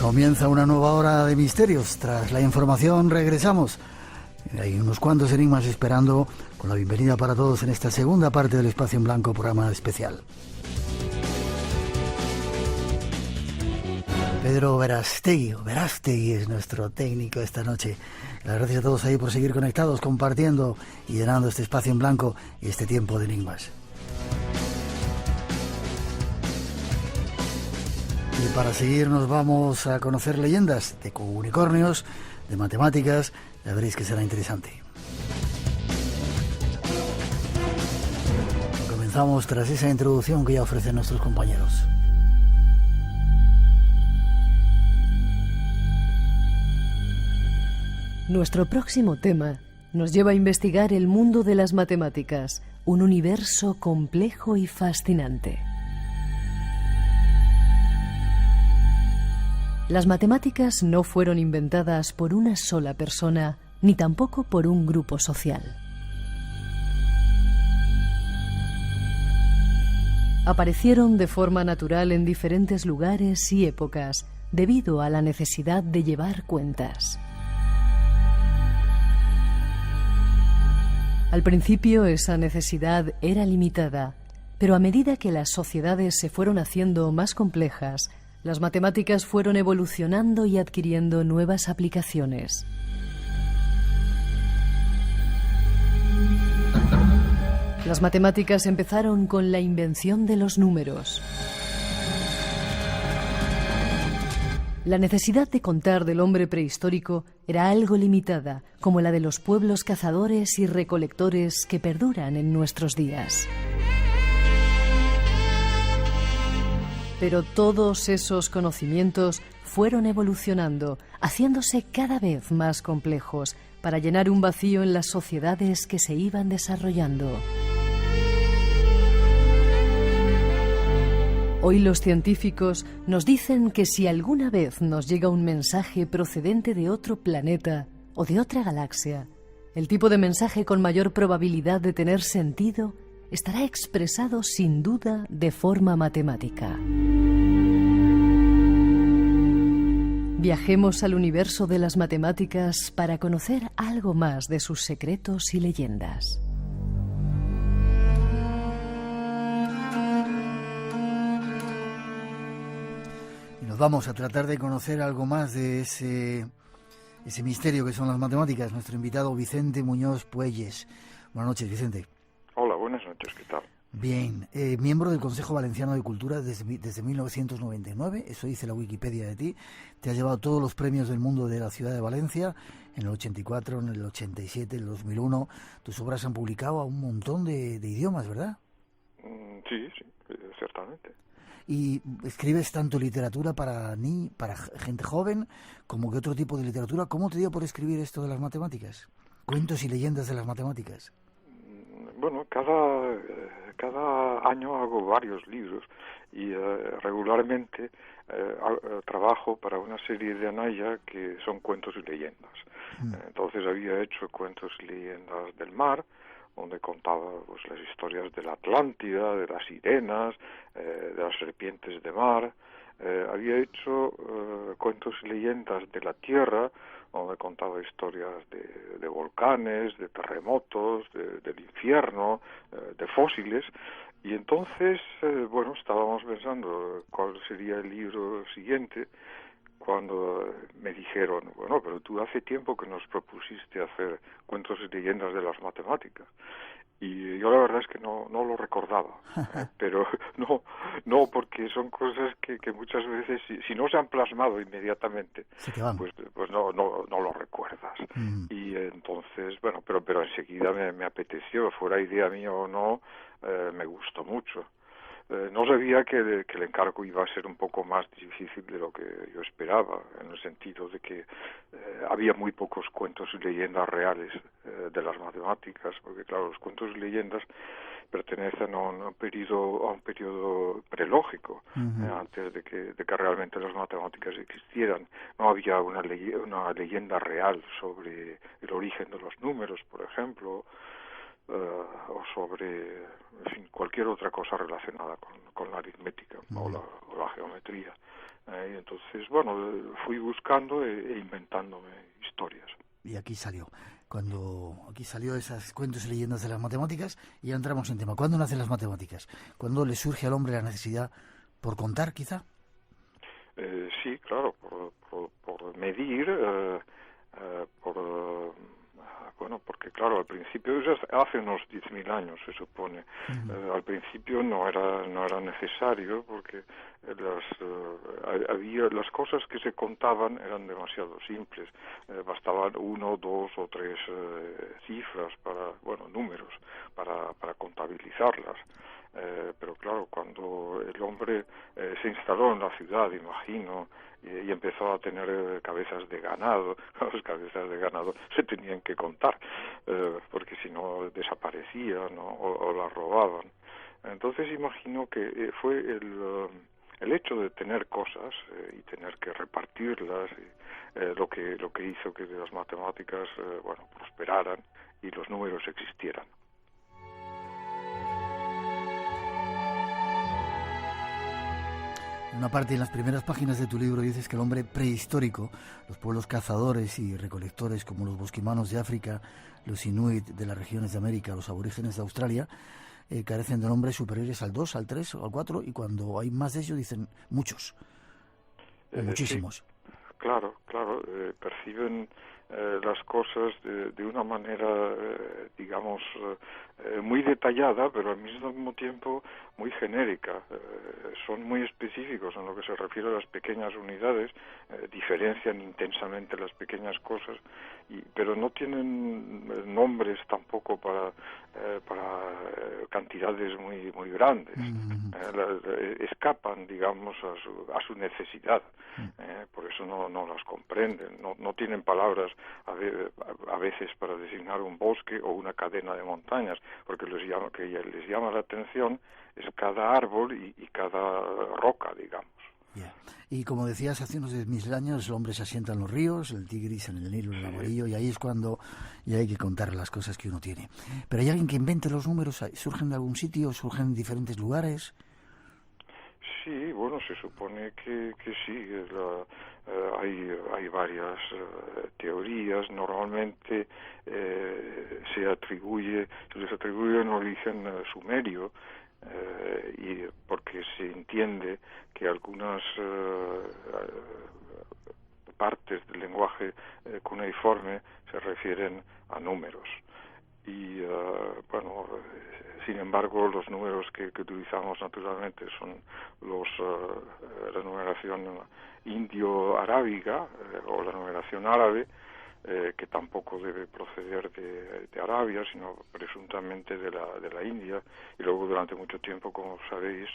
Comienza una nueva hora de misterios. Tras la información regresamos. Hay unos cuantos enigmas esperando, con la bienvenida para todos en esta segunda parte del Espacio en Blanco, programa especial. Pedro Verástegui es nuestro técnico esta noche. Las gracias a todos ahí por seguir conectados, compartiendo y llenando este Espacio en Blanco y este tiempo de enigmas. Y para seguir nos vamos a conocer leyendas de unicornios, de matemáticas. Ya veréis que será interesante. Comenzamos tras esa introducción que ya ofrecen nuestros compañeros. Nuestro próximo tema nos lleva a investigar el mundo de las matemáticas, un universo complejo y fascinante. Las matemáticas no fueron inventadas por una sola persona, ni tampoco por un grupo social. Aparecieron de forma natural en diferentes lugares y épocas, debido a la necesidad de llevar cuentas. Al principio esa necesidad era limitada, pero a medida que las sociedades se fueron haciendo más complejas, las matemáticas fueron evolucionando y adquiriendo nuevas aplicaciones. Las matemáticas empezaron con la invención de los números. La necesidad de contar del hombre prehistórico era algo limitada, como la de los pueblos cazadores y recolectores que perduran en nuestros días. Pero todos esos conocimientos fueron evolucionando, haciéndose cada vez más complejos para llenar un vacío en las sociedades que se iban desarrollando. Hoy los científicos nos dicen que si alguna vez nos llega un mensaje procedente de otro planeta o de otra galaxia, el tipo de mensaje con mayor probabilidad de tener sentido estará expresado sin duda de forma matemática. Viajemos al universo de las matemáticas para conocer algo más de sus secretos y leyendas. Y nos vamos a tratar de conocer algo más de ese misterio que son las matemáticas. Nuestro invitado Vicente Muñoz Puelles. Buenas noches, Vicente. Hola, buenas noches, ¿qué tal? Bien, miembro del Consejo Valenciano de Cultura desde 1999, eso dice la Wikipedia de ti. Te has llevado todos los premios del mundo de la ciudad de Valencia, en el 84, en el 87, en el 2001. Tus obras se han publicado a un montón de idiomas, ¿verdad? Sí, ciertamente. Y escribes tanto literatura para gente joven como que otro tipo de literatura. ¿Cómo te dio por escribir esto de las matemáticas? Cuentos y leyendas de las matemáticas. Bueno, cada año hago varios libros y regularmente trabajo para una serie de Anaya que son cuentos y leyendas. Entonces había hecho cuentos y leyendas del mar, donde contaba pues las historias de la Atlántida, de las sirenas, de las serpientes de mar. Había hecho cuentos y leyendas de la tierra, donde contaba historias de volcanes, de terremotos, del infierno, de fósiles. Y entonces, estábamos pensando cuál sería el libro siguiente, cuando me dijeron, pero tú hace tiempo que nos propusiste hacer cuentos y leyendas de las matemáticas. Y yo la verdad es que no lo recordaba, pero no, porque son cosas que muchas veces, si no se han plasmado inmediatamente, pues no lo recuerdas. Y entonces, bueno, pero enseguida me apeteció, fuera idea mía o no, me gustó mucho. No sabía que el encargo iba a ser un poco más difícil de lo que yo esperaba, en el sentido de que había muy pocos cuentos y leyendas reales de las matemáticas, porque claro, los cuentos y leyendas pertenecen a un periodo prelógico, antes de que realmente las matemáticas existieran. No había una leyenda real sobre el origen de los números, por ejemplo, o sobre, en fin, cualquier otra cosa relacionada con la aritmética o la geometría. Y entonces, bueno, fui buscando e inventándome historias. Y aquí salió esos cuentos y leyendas de las matemáticas, y ya entramos en tema. ¿Cuándo nacen las matemáticas? ¿Cuándo le surge al hombre la necesidad por contar, quizá? Sí, claro, por medir, bueno, porque claro, al principio, hace unos 10.000 años se supone, al principio no era necesario, porque las cosas que se contaban eran demasiado simples, bastaban 1, 2 o 3 cifras números para contabilizarlas. Pero claro, cuando el hombre se instaló en la ciudad, imagino, y empezó a tener cabezas de ganado, las cabezas de ganado se tenían que contar, porque si no desaparecían o las robaban. Entonces imagino que fue el hecho de tener cosas y tener que repartirlas lo que hizo que las matemáticas prosperaran y los números existieran. En una parte, en las primeras páginas de tu libro, dices que el hombre prehistórico, los pueblos cazadores y recolectores como los bosquimanos de África, los inuit de las regiones de América, los aborígenes de Australia, carecen de nombres superiores al 2, al 3 o al 4, y cuando hay más de ellos dicen muchos, o muchísimos. Sí, claro, perciben las cosas de una manera, digamos, muy detallada, pero al mismo tiempo muy genérica. Son muy específicos en lo que se refiere a las pequeñas unidades, diferencian intensamente las pequeñas cosas, pero no tienen nombres tampoco para cantidades muy grandes. Escapan, digamos, a su necesidad. Por eso no las comprenden. No tienen palabras a veces para designar un bosque o una cadena de montañas, porque les llama la atención es cada árbol y cada roca, digamos. Yeah. Y como decías, hace unos 10.000 años el hombre se asienta en los ríos, el Tigris, en el Nilo, en el Amarillo, y ahí es cuando ya hay que contar las cosas que uno tiene. Pero hay alguien que invente los números, ¿surgen de algún sitio, surgen en diferentes lugares? Sí, bueno, se supone que sí. Hay varias teorías. Normalmente se les atribuye un origen sumerio, y porque se entiende que algunas partes del lenguaje cuneiforme se refieren a números. Y sin embargo, los números que utilizamos naturalmente son la numeración indio-arábiga o la numeración árabe, que tampoco debe proceder de Arabia, sino presuntamente de la India, y luego durante mucho tiempo, como sabéis,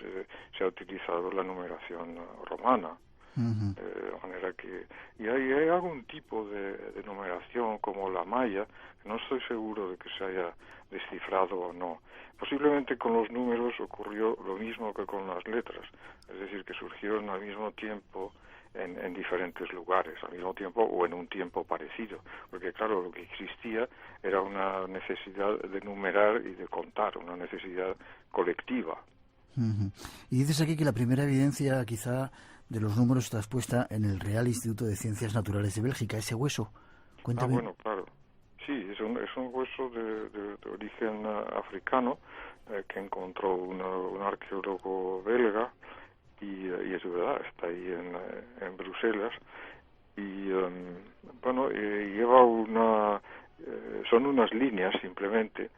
se ha utilizado la numeración romana. De manera que hay algún tipo de numeración como la maya, que no estoy seguro de que se haya descifrado o no. Posiblemente con los números ocurrió lo mismo que con las letras, es decir, que surgieron al mismo tiempo en diferentes lugares, al mismo tiempo o en un tiempo parecido, porque claro, lo que existía era una necesidad de numerar y de contar, una necesidad colectiva. Y dices aquí que la primera evidencia quizá de los números está expuesta en el Real Instituto de Ciencias Naturales de Bélgica, ese hueso. Cuéntame. Bueno, claro. Sí, es un hueso de origen africano que encontró un arqueólogo belga, y es verdad, está ahí en Bruselas, y lleva son unas líneas simplemente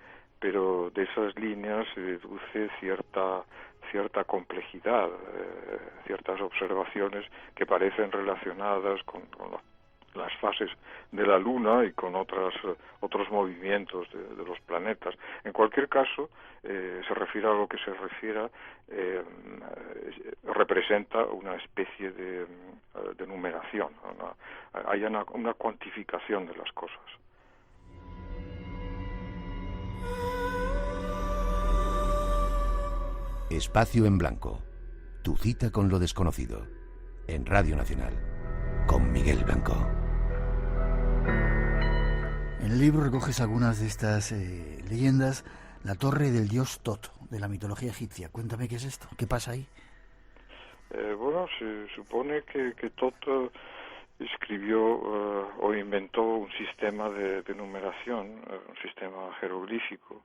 pero de esas líneas se deduce cierta complejidad, ciertas observaciones que parecen relacionadas con las fases de la Luna y con otros movimientos de los planetas. En cualquier caso, se refiere a lo que se refiera, representa una especie de numeración, hay una cuantificación de las cosas. Espacio en Blanco. Tu cita con lo desconocido. En Radio Nacional. Con Miguel Blanco. En el libro recoges algunas de estas leyendas. La torre del dios Tot, de la mitología egipcia. Cuéntame qué es esto, qué pasa ahí. Bueno, se supone que Tot escribió o inventó un sistema de numeración, un sistema jeroglífico,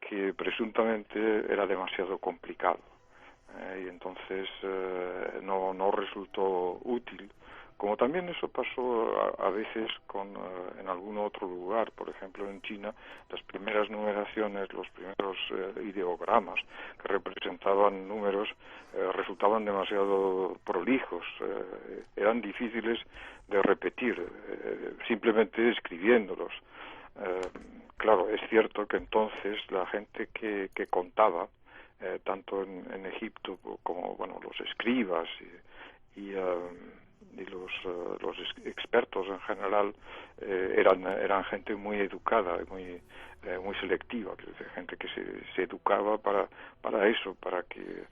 que presuntamente era demasiado complicado, y entonces no resultó útil, como también eso pasó a veces en algún otro lugar. Por ejemplo, en China, las primeras numeraciones, los primeros ideogramas que representaban números resultaban demasiado prolijos, eran difíciles de repetir, simplemente escribiéndolos. Claro, es cierto que entonces la gente que contaba, tanto en Egipto como los escribas y los expertos en general, eran gente muy educada y muy selectiva, gente que se educaba para eso, para que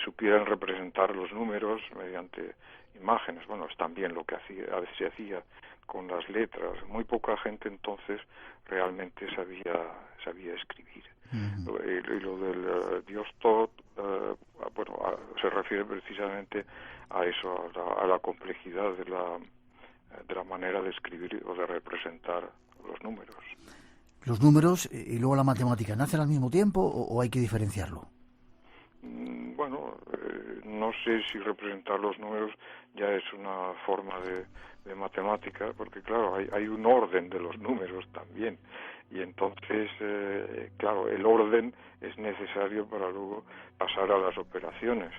supieran representar los números mediante imágenes. Bueno, es también lo que a veces se hacía con las letras. Muy poca gente entonces realmente sabía escribir. Y lo del dios Tot, se refiere precisamente a eso, a la complejidad de la manera de escribir o de representar los números. ¿Los números y luego la matemática nacen al mismo tiempo o hay que diferenciarlo? No sé si representar los números ya es una forma de matemática, porque claro, hay un orden de los números también, y entonces, claro, el orden es necesario para luego pasar a las operaciones.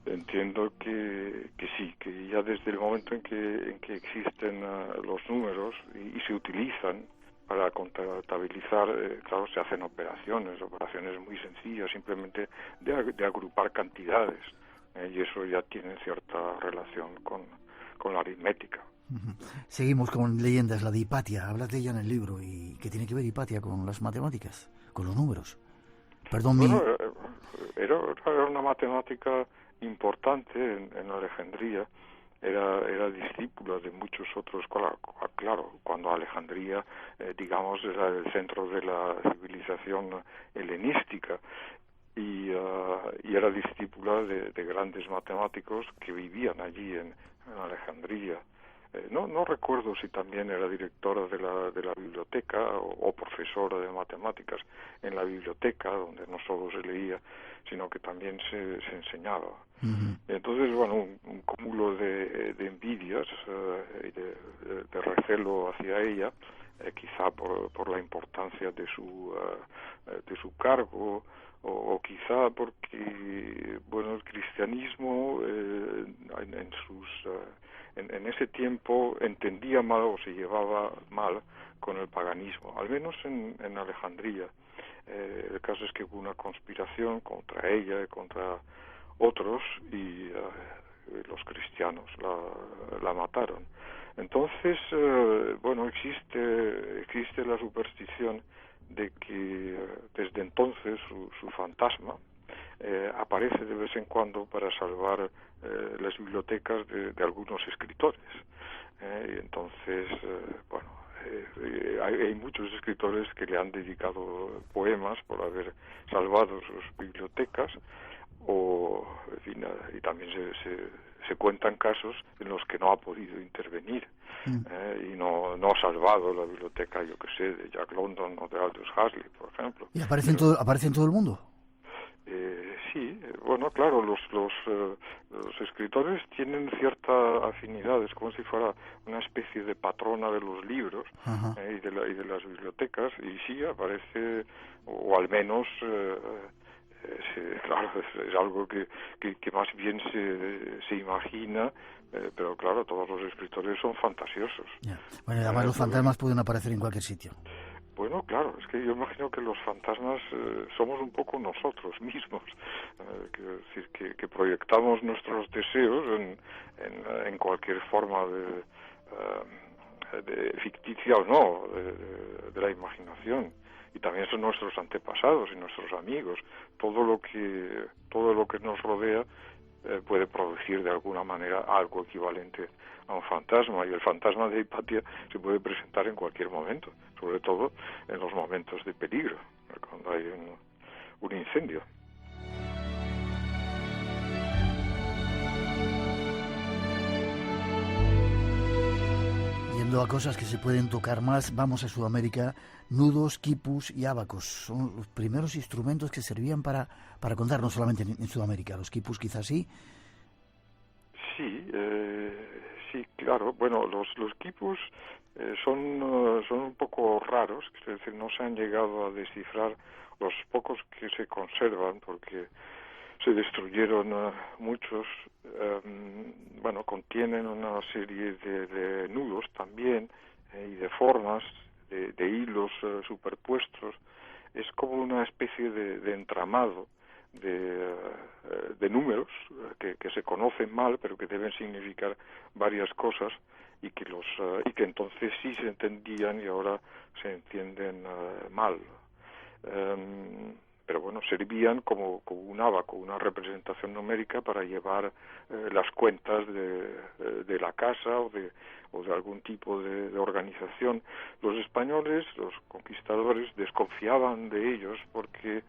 Entiendo que sí, que ya desde el momento en que existen los números y se utilizan para contabilizar, claro, se hacen operaciones muy sencillas, simplemente de agrupar cantidades, y eso ya tiene cierta relación con la aritmética. Seguimos con leyendas, la de Hipatia. Hablas de ella en el libro. ¿Y qué tiene que ver Hipatia con las matemáticas, con los números? Perdón, era una matemática importante en Alejandría. Era discípula de muchos otros. Claro, cuando Alejandría, digamos, era el centro de la civilización helenística, y era discípula de grandes matemáticos que vivían allí en Alejandría. No recuerdo si también era directora de la biblioteca o profesora de matemáticas en la biblioteca, donde no solo se leía, sino que también se enseñaba. Entonces, un cúmulo de envidias y de recelo hacia ella, quizá por la importancia de su cargo, o quizá porque el cristianismo en ese tiempo entendía mal o se llevaba mal con el paganismo, al menos en Alejandría. El caso es que hubo una conspiración contra ella y contra otros, y los cristianos la mataron. Entonces, existe la superstición de que desde entonces su fantasma aparece de vez en cuando para salvar las bibliotecas de algunos escritores. Y entonces, hay muchos escritores que le han dedicado poemas por haber salvado sus bibliotecas, y también se cuentan casos en los que no ha podido intervenir y no ha salvado la biblioteca, yo que sé, de Jack London o de Aldous Huxley, por ejemplo. ¿Y aparece en todo el mundo? Sí, bueno, claro, los escritores tienen cierta afinidad, es como si fuera una especie de patrona de los libros y de las bibliotecas, y sí, aparece, o al menos, claro, es algo que más bien se imagina, pero claro, todos los escritores son fantasiosos. Yeah. Bueno, y además los fantasmas pueden aparecer en cualquier sitio. Bueno, claro, es que yo imagino que los fantasmas somos un poco nosotros mismos, quiero decir que proyectamos nuestros deseos en cualquier forma de ficticia o no, de la imaginación, y también son nuestros antepasados y nuestros amigos. Todo lo que nos rodea puede producir de alguna manera algo equivalente a un fantasma, y el fantasma de Hipatia se puede presentar en cualquier momento, sobre todo en los momentos de peligro, cuando hay un incendio. Yendo a cosas que se pueden tocar más, vamos a Sudamérica. Nudos, quipus y ábacos son los primeros instrumentos que servían para contar, no solamente en Sudamérica. Los quipus quizás sí. Sí, claro. Bueno, los quipus son un poco raros, es decir, no se han llegado a descifrar los pocos que se conservan, porque se destruyeron muchos. Bueno, contienen una serie de nudos también y de formas, de hilos superpuestos. Es como una especie de entramado de números que se conocen mal, pero que deben significar varias cosas, y que entonces sí se entendían y ahora se entienden mal. Pero bueno, servían como un ábaco, una representación numérica para llevar las cuentas de la casa o de algún tipo de organización. Los españoles, los conquistadores, desconfiaban de ellos porque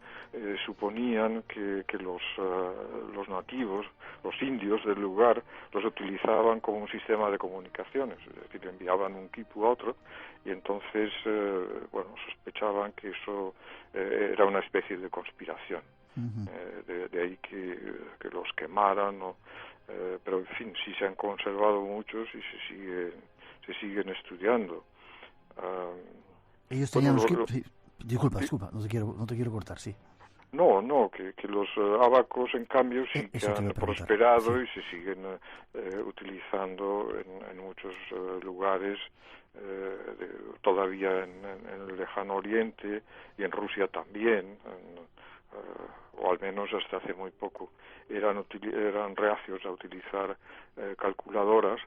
suponían que los nativos, los indios del lugar, los utilizaban como un sistema de comunicaciones, es decir, enviaban un quipu a otro, y entonces, sospechaban que eso era una especie de conspiración. De ahí que los quemaran, pero en fin, sí se han conservado muchos y se siguen estudiando. Ellos tenían los quipus. Sí. Disculpa, no te quiero cortar, sí. No, que los ábacos, en cambio, sí que han prosperado, sí, y se siguen utilizando en muchos lugares, todavía en el lejano oriente y en Rusia también, o al menos hasta hace muy poco eran reacios a utilizar calculadoras,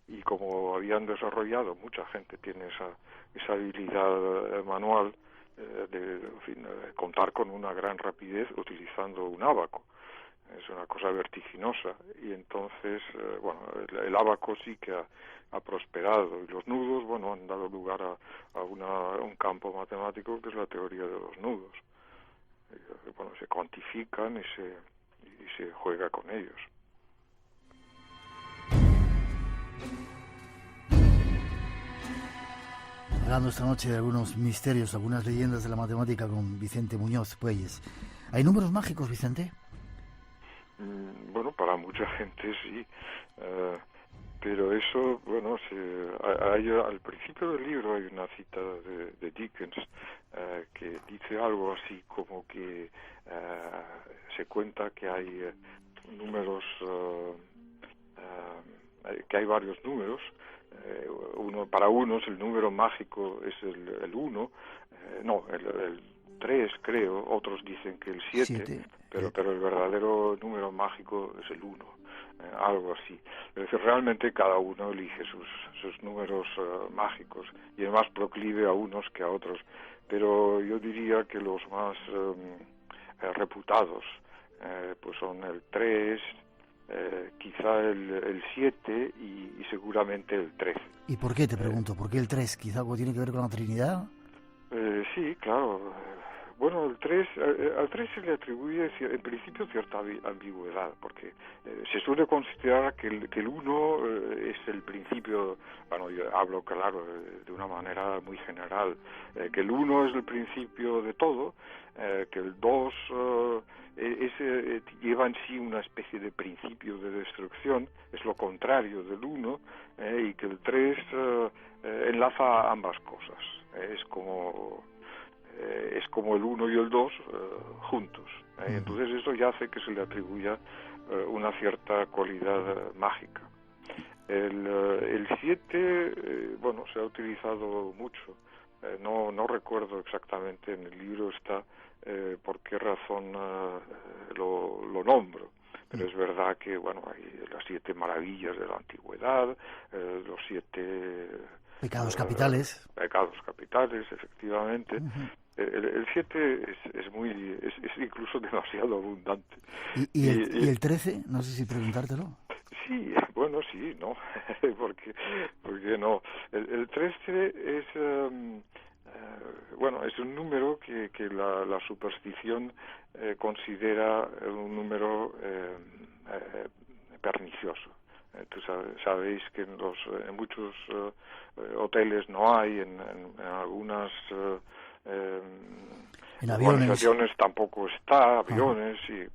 y como habían desarrollado, mucha gente tiene esa habilidad manual de contar con una gran rapidez utilizando un ábaco. Es una cosa vertiginosa, y entonces, el ábaco sí que ha prosperado, y los nudos, han dado lugar a un campo matemático que es la teoría de los nudos. Se cuantifican y se juega con ellos. Hablando esta noche de algunos misterios, algunas leyendas de la matemática con Vicente Muñoz Puelles. ¿Hay números mágicos, Vicente? Para mucha gente sí, pero eso, al principio del libro hay una cita de Dickens que dice algo así como que se cuenta que hay números, que hay varios números. Para unos el número mágico es el 1, el 3 creo, otros dicen que el 7, pero el verdadero número mágico es el 1, algo así. Es decir, realmente cada uno elige sus números mágicos, y es más proclive a unos que a otros, pero yo diría que los más reputados pues son el 3, quizá el 7 y seguramente el 13. ¿Y por qué, te pregunto? ¿Por qué el 3? ¿Quizá algo tiene que ver con la Trinidad? Sí, claro. Bueno, al 3 se le atribuye en principio cierta ambigüedad, porque se suele considerar que el 1 es el principio, bueno, yo hablo claro de una manera muy general, que el 1 es el principio de todo, que el 2 lleva en sí una especie de principio de destrucción, es lo contrario del 1, y que el 3 enlaza ambas cosas, es como el 1 y el 2 juntos. Entonces eso ya hace que se le atribuya una cierta cualidad mágica. El 7, bueno, se ha utilizado mucho. No recuerdo exactamente, en el libro está por qué razón lo nombro. Pero es verdad que, bueno, hay las 7 maravillas de la antigüedad, los 7... pecados capitales. Pecados capitales, efectivamente. El 7 es incluso demasiado abundante. ¿Y el 13? No sé si preguntártelo. Sí, bueno, sí, no, porque no. El 13 es, bueno, es un número que la superstición considera un número pernicioso. Tú sabéis que en muchos hoteles no hay, en algunas en aviones organizaciones tampoco está, aviones, y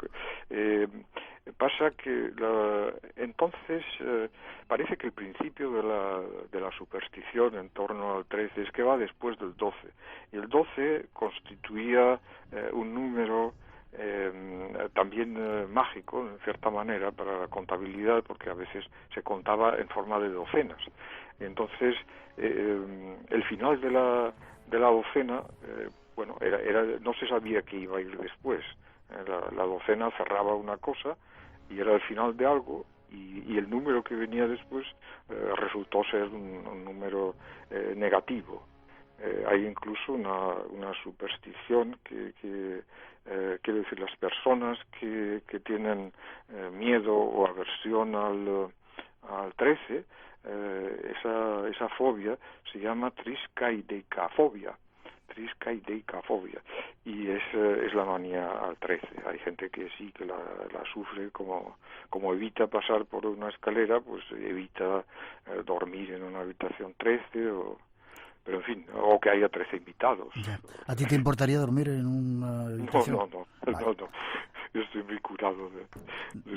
pasa que entonces parece que el principio de la superstición en torno al 13 es que va después del 12, y el 12 constituía un número también mágico, en cierta manera, para la contabilidad, porque a veces se contaba en forma de docenas. Entonces, el final de la docena, bueno, no se sabía qué iba a ir después. La docena cerraba una cosa y era el final de algo, y el número que venía después resultó ser un número negativo. Hay incluso una superstición que quiero decir, las personas que tienen miedo o aversión al 13, esa fobia se llama triskaidekafobia, y es la manía al 13. Hay gente que sí que la sufre, como evita pasar por una escalera, pues evita dormir en una habitación 13, pero en fin, o que haya 13 invitados. Ya. ¿A ti te importaría dormir en una habitación? No. Yo estoy muy curado de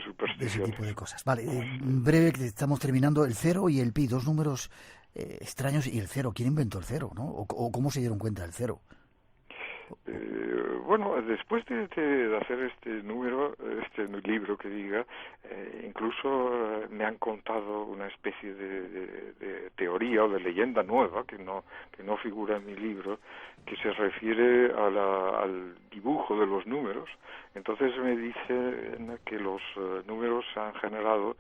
supersticiones. De ese tipo de cosas. Vale, breve, que estamos terminando. El 0 y el pi, dos números extraños. Y el 0, ¿quién inventó el 0, no? ¿O cómo se dieron cuenta del 0? Bueno, después de hacer este libro que diga, incluso me han contado una especie de teoría o de leyenda nueva que no figura en mi libro, que se refiere al dibujo de los números. Entonces me dicen que los números se han generado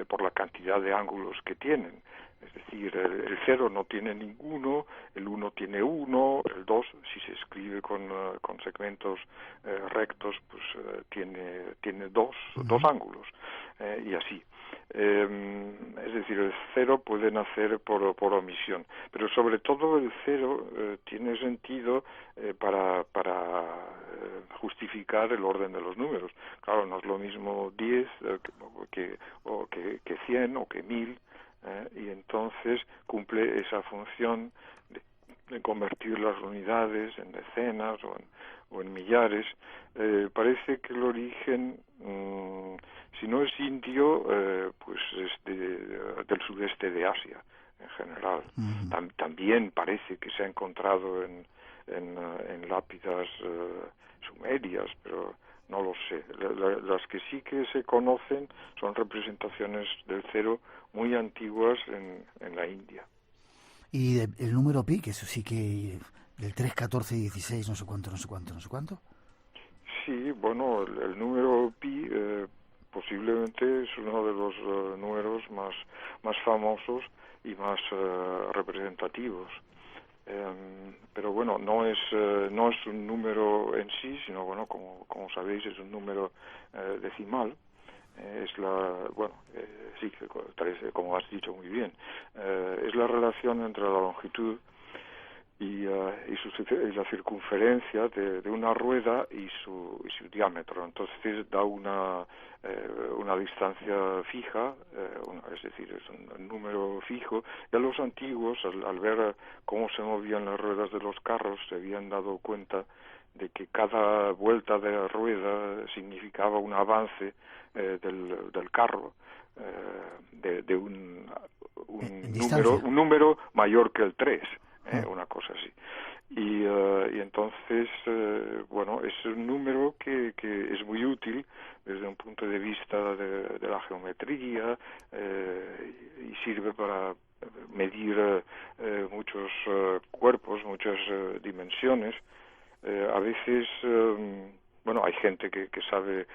por la cantidad de ángulos que tienen. Es decir, el 0 no tiene ninguno, el 1 tiene 1, el 2, si se escribe con segmentos rectos, pues tiene dos ángulos, y así. Es decir, el 0 puede nacer por omisión, pero sobre todo el 0 tiene sentido para justificar el orden de los números. Claro, no es lo mismo 10 que 100 o que 1000, y entonces cumple esa función de convertir las unidades en decenas o en millares. Parece que el origen, si no es indio, pues es del sudeste de Asia en general. También parece que se ha encontrado en lápidas sumerias, pero no lo sé. Las que sí que se conocen son representaciones del 0 muy antiguas en la India. Y el número pi, que eso sí que del 3, 14, 16, no sé cuánto. Sí, bueno, el número pi posiblemente es uno de los números más famosos y más representativos. Pero bueno, no es un número en sí, sino, bueno, como sabéis, es un número decimal. Sí, como has dicho muy bien, es la relación entre la longitud y la circunferencia de una rueda y su diámetro. Entonces da una distancia fija, es decir, es un número fijo. Ya los antiguos, al ver cómo se movían las ruedas de los carros, se habían dado cuenta de que cada vuelta de la rueda significaba un avance del carro, de un número mayor que el 3. Una cosa así. Y entonces, bueno, es un número que es muy útil desde un punto de vista de la geometría y sirve para medir muchos cuerpos, muchas dimensiones. A veces, bueno, hay gente que sabe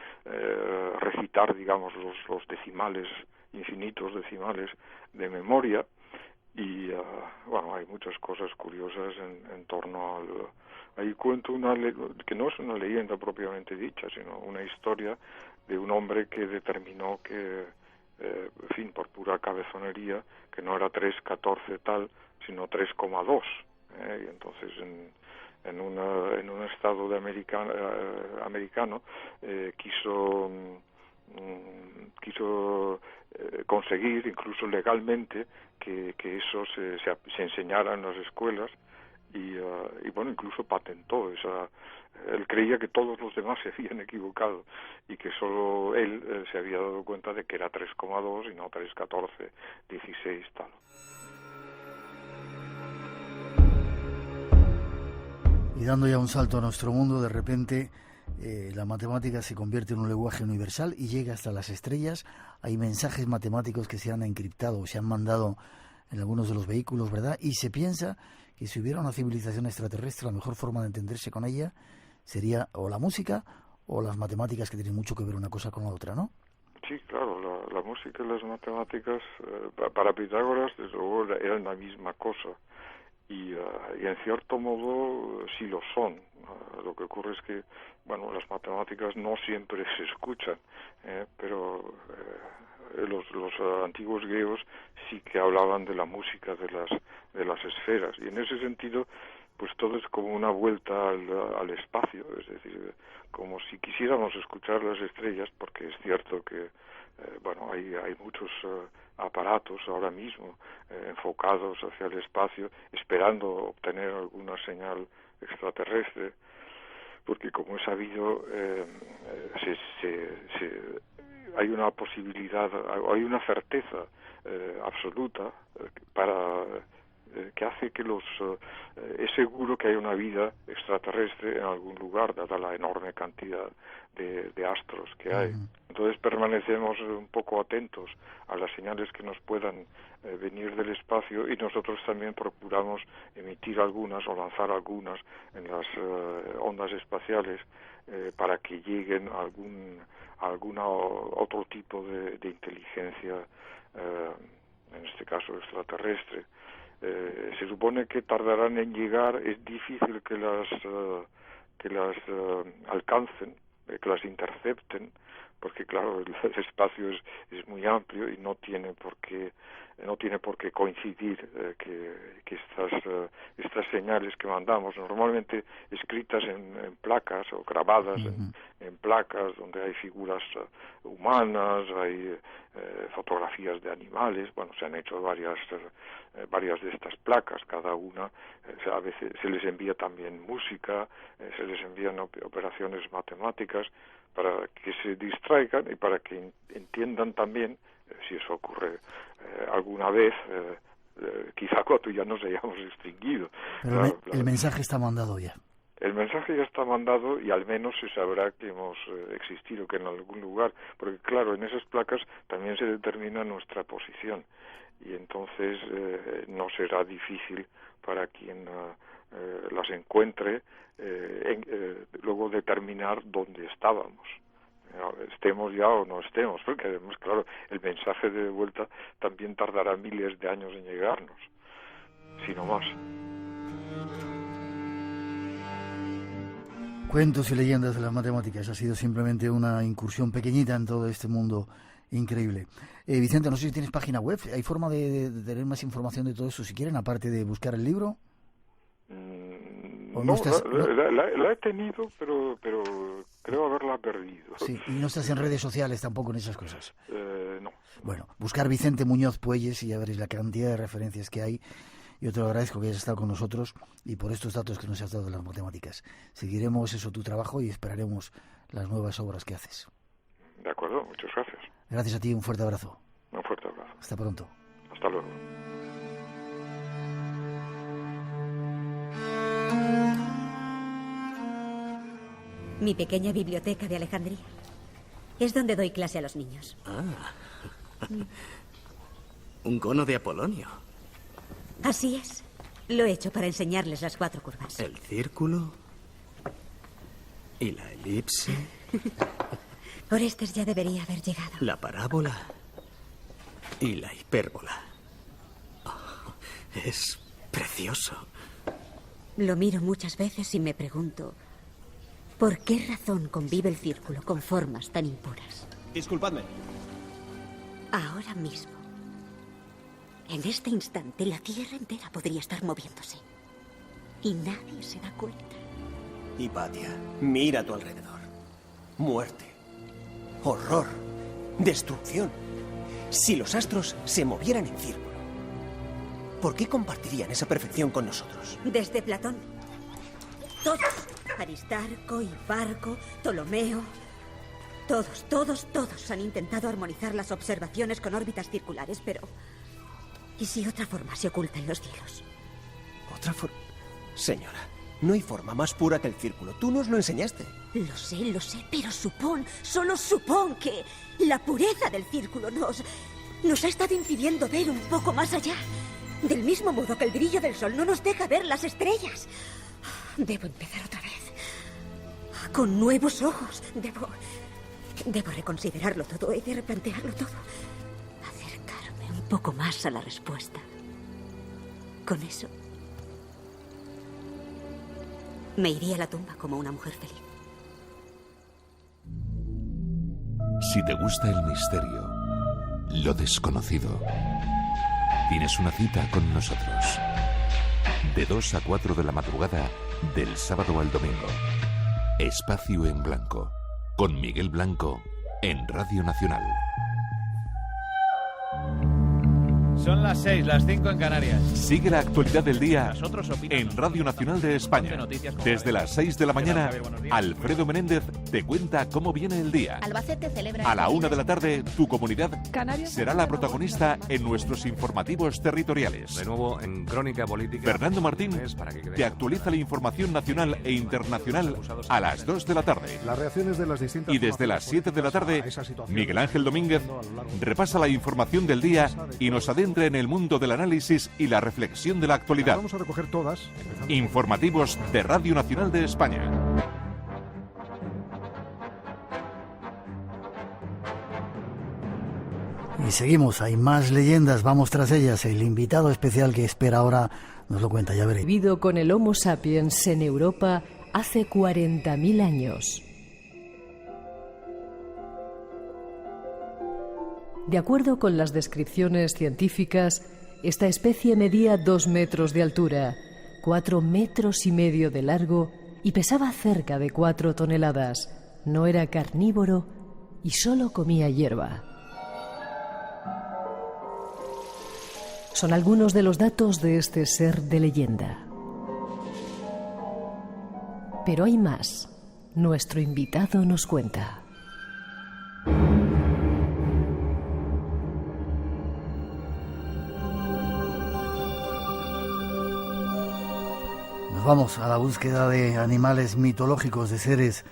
recitar, digamos, los decimales, infinitos decimales de memoria. Y bueno, hay muchas cosas curiosas en torno al... Ahí cuento que no es una leyenda propiamente dicha, sino una historia de un hombre que determinó que, en fin, por pura cabezonería, que no era 3,14 tal, sino 3,2. Y entonces en un estado americano quiso conseguir, incluso legalmente, que eso se enseñara en las escuelas y bueno, incluso patentó esa. Él creía que todos los demás se habían equivocado y que solo él se había dado cuenta de que era 3,2 y no 3,14, 16 tal. Y dando ya un salto a nuestro mundo, de repente la matemática se convierte en un lenguaje universal y llega hasta las estrellas. Hay mensajes matemáticos que se han encriptado o se han mandado en algunos de los vehículos, ¿verdad? Y se piensa que si hubiera una civilización extraterrestre, la mejor forma de entenderse con ella sería o la música o las matemáticas, que tienen mucho que ver una cosa con la otra, ¿no? Sí, claro, la música y las matemáticas, para Pitágoras, desde luego, eran la misma cosa. Y en cierto modo sí lo son. Lo que ocurre es que, bueno, las matemáticas no siempre se escuchan, pero los antiguos griegos sí que hablaban de la música de las esferas, y en ese sentido pues todo es como una vuelta al espacio, es decir, como si quisiéramos escuchar las estrellas, porque es cierto que bueno, hay muchos aparatos ahora mismo enfocados hacia el espacio, esperando obtener alguna señal extraterrestre, porque como he sabido, hay una posibilidad, hay una certeza absoluta que hace que es seguro que hay una vida extraterrestre en algún lugar, dada la enorme cantidad de astros que hay. Entonces permanecemos un poco atentos a las señales que nos puedan venir del espacio, y nosotros también procuramos emitir algunas o lanzar algunas en las ondas espaciales para que lleguen a algún otro tipo de inteligencia, en este caso extraterrestre. Se supone que tardarán en llegar, es difícil que las alcancen, que las intercepten, porque claro, el espacio es muy amplio y no tiene por qué coincidir que estas señales que mandamos, normalmente escritas en placas o grabadas en placas donde hay figuras humanas, hay fotografías de animales. Bueno, se han hecho varias de estas placas, cada una, a veces se les envía también música, se les envían operaciones matemáticas para que se distraigan y para que entiendan también, si eso ocurre alguna vez, quizá cuando ya nos hayamos extinguido. Pero el mensaje está mandado ya. El mensaje ya está mandado, y al menos se sabrá que hemos existido, que en algún lugar, porque claro, en esas placas también se determina nuestra posición, y entonces no será difícil para quien las encuentre luego determinar dónde estábamos, estemos ya o no estemos, porque además, claro, el mensaje de vuelta también tardará miles de años en llegarnos, si no más. Cuentos y leyendas de las matemáticas ha sido simplemente una incursión pequeñita en todo este mundo increíble. Vicente, no sé si tienes página web. ¿Hay forma de tener más información de todo eso, si quieren, aparte de buscar el libro? No, la he tenido, pero creo haberla perdido. Sí, y no estás en redes sociales tampoco en esas cosas. No. Bueno, buscar Vicente Muñoz Puelles y ya veréis la cantidad de referencias que hay. Yo te lo agradezco que hayas estado con nosotros y por estos datos que nos has dado de las matemáticas. Seguiremos tu trabajo y esperaremos las nuevas obras que haces. De acuerdo, muchas gracias. Gracias a ti, un fuerte abrazo. Un fuerte abrazo. Hasta pronto. Hasta luego. Mi pequeña biblioteca de Alejandría. Es donde doy clase a los niños. Un cono de Apolonio. Así es. Lo he hecho para enseñarles las 4 curvas. El círculo y la elipse. Orestes ya debería haber llegado. La parábola y la hipérbola. Es precioso. Lo miro muchas veces y me pregunto, ¿por qué razón convive el círculo con formas tan impuras? Disculpadme. Ahora mismo, en este instante, la Tierra entera podría estar moviéndose. Y nadie se da cuenta. Hipatia, mira a tu alrededor. Muerte. Horror. Destrucción. Si los astros se movieran en círculo, ¿por qué compartirían esa perfección con nosotros? Desde Platón. Todos. Aristarco, Hiparco, Ptolomeo. Todos han intentado armonizar las observaciones con órbitas circulares, pero... ¿y si otra forma se oculta en los cielos? ¿Otra forma? Señora, no hay forma más pura que el círculo. Tú nos lo enseñaste. Lo sé, pero solo supón que la pureza del círculo nos ha estado impidiendo ver un poco más allá. Del mismo modo que el brillo del sol no nos deja ver las estrellas. Debo empezar otra vez. Con nuevos ojos. Debo reconsiderarlo todo. He de replantearlo todo. Acercarme un poco más a la respuesta. Con eso, me iría a la tumba como una mujer feliz. Si te gusta el misterio, lo desconocido, tienes una cita con nosotros. De 2 a 4 de la madrugada, del sábado al domingo. Espacio en Blanco, con Miguel Blanco, en Radio Nacional. Son las 6, las 5 en Canarias. Sigue la actualidad del día en Radio Nacional de España. Desde las 6 de la mañana, Alfredo Menéndez te cuenta cómo viene el día. Albacete celebra... A la 1 de la tarde, tu comunidad será la protagonista en nuestros informativos territoriales. De nuevo, en Crónica Política... Fernando Martín te actualiza la información nacional e internacional a las 2 de la tarde. Las reacciones de las distintas... Y desde las 7 de la tarde, Miguel Ángel Domínguez repasa la información del día y nos adentra en el mundo del análisis y la reflexión de la actualidad. Vamos a recoger todas. Informativos de Radio Nacional de España. Y seguimos, hay más leyendas, vamos tras ellas. El invitado especial que espera ahora nos lo cuenta, ya veréis. Vivido con el Homo sapiens en Europa hace 40.000 años. De acuerdo con las descripciones científicas, esta especie medía 2 metros de altura, 4,5 metros de largo y pesaba cerca de 4 toneladas. No era carnívoro y solo comía hierba. Son algunos de los datos de este ser de leyenda. Pero hay más. Nuestro invitado nos cuenta. Vamos a la búsqueda de animales mitológicos, de seres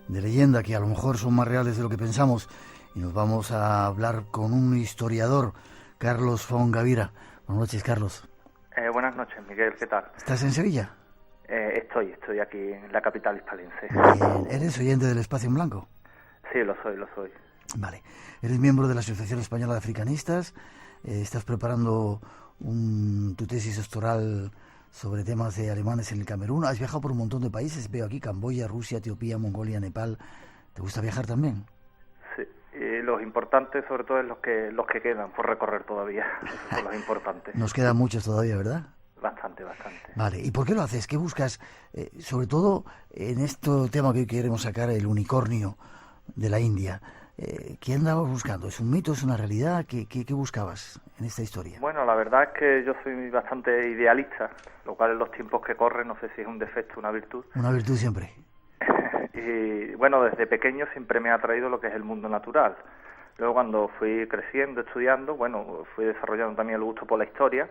de leyenda que a lo mejor son más reales de lo que pensamos, y nos vamos a hablar con un historiador, Carlos Fontgavira. Buenas noches, Carlos. Buenas noches, Miguel, ¿qué tal? ¿Estás en Sevilla? Estoy aquí en la capital hispalense. ¿Eres oyente del Espacio en Blanco? Sí, lo soy. Vale. Eres miembro de la Asociación Española de Africanistas, estás preparando tu tesis doctoral sobre temas de alemanes en el Camerún. Has viajado por un montón de países, veo aquí Camboya, Rusia, Etiopía, Mongolia, Nepal. ¿Te gusta viajar también? Sí, y los importantes sobre todo es los que quedan por recorrer todavía. Son los importantes. Nos quedan muchos todavía, ¿verdad? Bastante. bastante. Vale, ¿y por qué lo haces? ¿Qué buscas? Sobre todo en este tema que hoy queremos sacar, el unicornio de la India. ¿Qué andabas buscando? ¿Es un mito? ¿Es una realidad? ¿Qué buscabas en esta historia? Bueno, la verdad es que yo soy bastante idealista, lo cual en los tiempos que corren no sé si es un defecto o una virtud. Una virtud siempre. Y bueno, desde pequeño siempre me ha atraído lo que es el mundo natural. Luego cuando fui creciendo, estudiando, bueno, fui desarrollando también el gusto por la historia,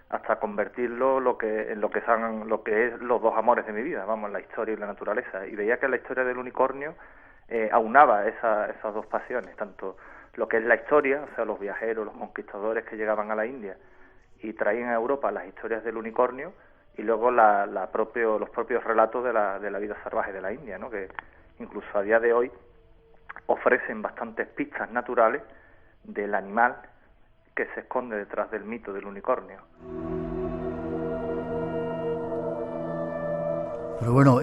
hasta convertirlo en lo que es los dos amores de mi vida, vamos, la historia y la naturaleza. Y veía que la historia del unicornio aunaba esas dos pasiones, tanto lo que es la historia, o sea, los viajeros, los conquistadores que llegaban a la India y traían a Europa las historias del unicornio, y luego los propios relatos de la vida salvaje de la India, ¿no? Que incluso a día de hoy ofrecen bastantes pistas naturales del animal que se esconde detrás del mito del unicornio. Pero bueno,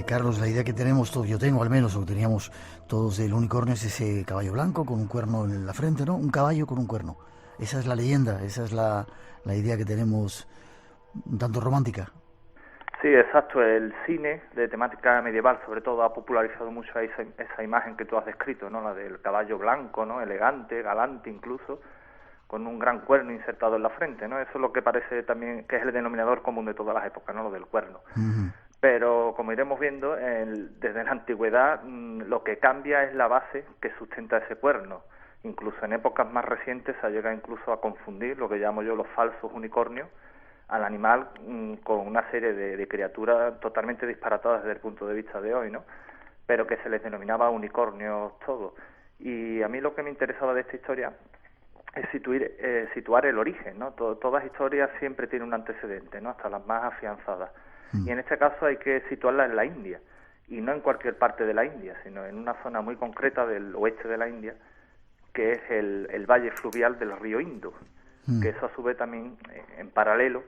Carlos, la idea que tenemos todos, yo tengo al menos, o que teníamos todos del unicornio, es ese caballo blanco con un cuerno en la frente, ¿no? Un caballo con un cuerno. Esa es la leyenda, esa es la idea que tenemos, un tanto romántica. Sí, exacto. El cine de temática medieval, sobre todo, ha popularizado mucho esa imagen que tú has descrito, ¿no? La del caballo blanco, ¿no? Elegante, galante incluso, con un gran cuerno insertado en la frente, ¿no? Eso es lo que parece también que es el denominador común de todas las épocas, ¿no? Lo del cuerno. Uh-huh. Pero, como iremos viendo, desde la antigüedad lo que cambia es la base que sustenta ese cuerno. Incluso en épocas más recientes se llega incluso a confundir lo que llamo yo los falsos unicornios al animal con una serie de criaturas totalmente disparatadas desde el punto de vista de hoy, ¿no? Pero que se les denominaba unicornios todo. Y a mí lo que me interesaba de esta historia es situar el origen, ¿no? Todas historias siempre tienen un antecedente, ¿no? Hasta las más afianzadas. Y en este caso hay que situarla en la India, y no en cualquier parte de la India, sino en una zona muy concreta del oeste de la India, que es el valle fluvial del río Indo, que eso a su vez también, en paralelo,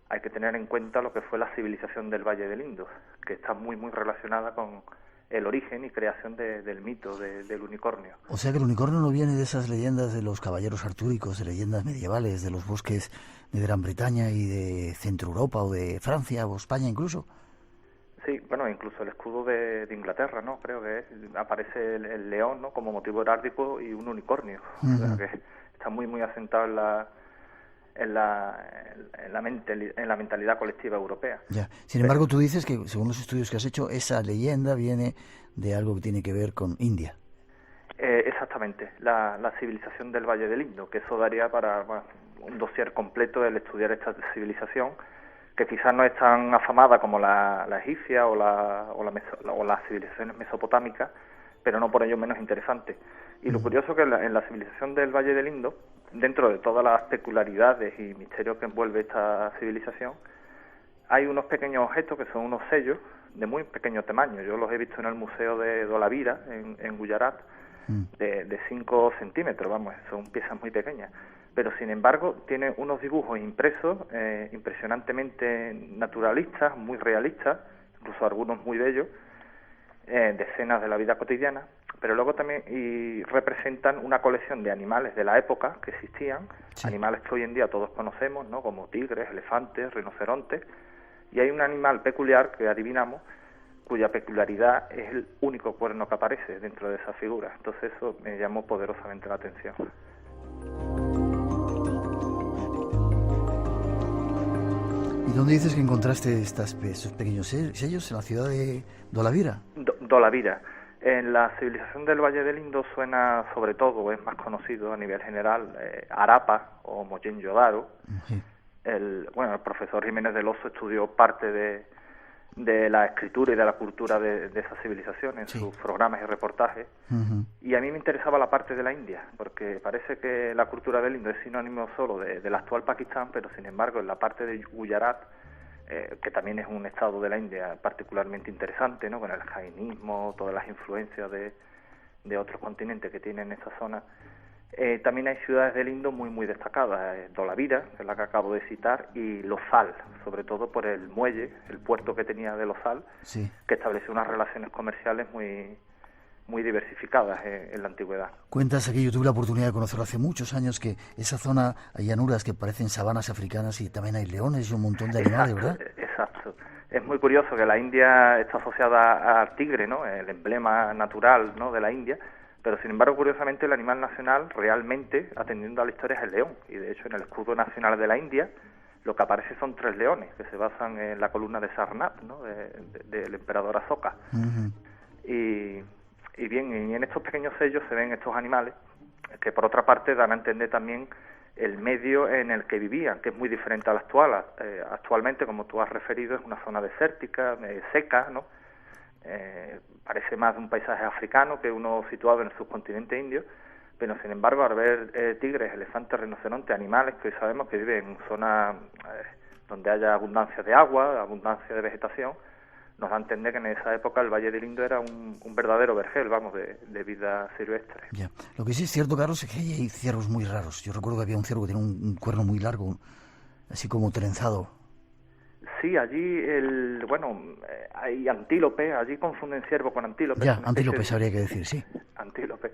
hay que tener en cuenta lo que fue la civilización del Valle del Indo, que está muy relacionada con el origen y creación del mito del unicornio. O sea que el unicornio no viene de esas leyendas de los caballeros artúricos, de leyendas medievales, de los bosques de Gran Bretaña y de Centro Europa o de Francia o España incluso. Sí, bueno, incluso el escudo de Inglaterra, ¿no? Creo que aparece el león, ¿no? Como motivo heráldico y un unicornio. Uh-huh. O sea que está muy asentado en la mentalidad colectiva europea. Ya. Sin embargo, tú dices que, según los estudios que has hecho, esa leyenda viene de algo que tiene que ver con India. Exactamente, la civilización del Valle del Indo, que eso daría para un dossier completo el estudiar esta civilización, que quizás no es tan afamada como la egipcia o las civilizaciones mesopotámicas, pero no por ello menos interesante. Y lo curioso que en la civilización del Valle del Indo, dentro de todas las peculiaridades y misterios que envuelve esta civilización, hay unos pequeños objetos que son unos sellos de muy pequeño tamaño. Yo los he visto en el Museo de Dholavira, en Gujarat, de 5 centímetros, vamos, son piezas muy pequeñas. Pero, sin embargo, tiene unos dibujos impresos impresionantemente naturalistas, muy realistas, incluso algunos muy bellos, de escenas de la vida cotidiana, pero luego también representan una colección de animales de la época que existían, sí. Animales que hoy en día todos conocemos, ¿no? Como tigres, elefantes, rinocerontes, y hay un animal peculiar que adivinamos, cuya peculiaridad es el único cuerno que aparece dentro de esa figura. Entonces eso me llamó poderosamente la atención. ¿Y dónde dices que encontraste estos pequeños sellos? ¿En la ciudad de Dholavira? Dholavira. En la civilización del Valle del Indo suena, sobre todo, es más conocido a nivel general, Harappa o Mohenjo-Daro. Sí. El profesor Jiménez del Oso estudió parte de la escritura y de la cultura de esa civilización en sus programas y reportajes. Uh-huh. Y a mí me interesaba la parte de la India, porque parece que la cultura del Indo es sinónimo solo del actual Pakistán, pero sin embargo en la parte de Gujarat, que también es un estado de la India particularmente interesante, ¿no? Con el jainismo, todas las influencias de otros continentes que tienen esa zona. También hay ciudades del Indo muy destacadas, Dholavira, que es la que acabo de citar, y Losal, sobre todo por el muelle, el puerto que tenía de Losal, sí. Que estableció unas relaciones comerciales muy muy diversificadas en la antigüedad. Cuentas aquí, yo tuve la oportunidad de conocerlo hace muchos años, que esa zona hay llanuras que parecen sabanas africanas y también hay leones y un montón de animales, ¿verdad? Exacto. Es muy curioso que la India está asociada al tigre, ¿no? El emblema natural, ¿no?, de la India, pero sin embargo, curiosamente, el animal nacional realmente, atendiendo a la historia, es el león. Y de hecho, en el escudo nacional de la India, lo que aparece son 3 leones, que se basan en la columna de Sarnath, ¿no?, del emperador Asoka. Y bien, y en estos pequeños sellos se ven estos animales, que por otra parte dan a entender también el medio en el que vivían, que es muy diferente al actual. Actualmente, como tú has referido, es una zona desértica, seca, ¿no? Parece más un paisaje africano que uno situado en el subcontinente indio, pero sin embargo, al ver tigres, elefantes, rinocerontes, animales que hoy sabemos que viven en zonas donde haya abundancia de agua, abundancia de vegetación, nos da a entender que en esa época el Valle del Indo era un verdadero vergel, vamos, de vida silvestre. Ya. Lo que sí es cierto, Carlos, es que hay ciervos muy raros. Yo recuerdo que había un ciervo que tenía un cuerno muy largo, así como trenzado. Sí, allí, hay antílopes, allí confunden ciervo con antílope. Ya, antílopes habría que decir, sí. Antílope.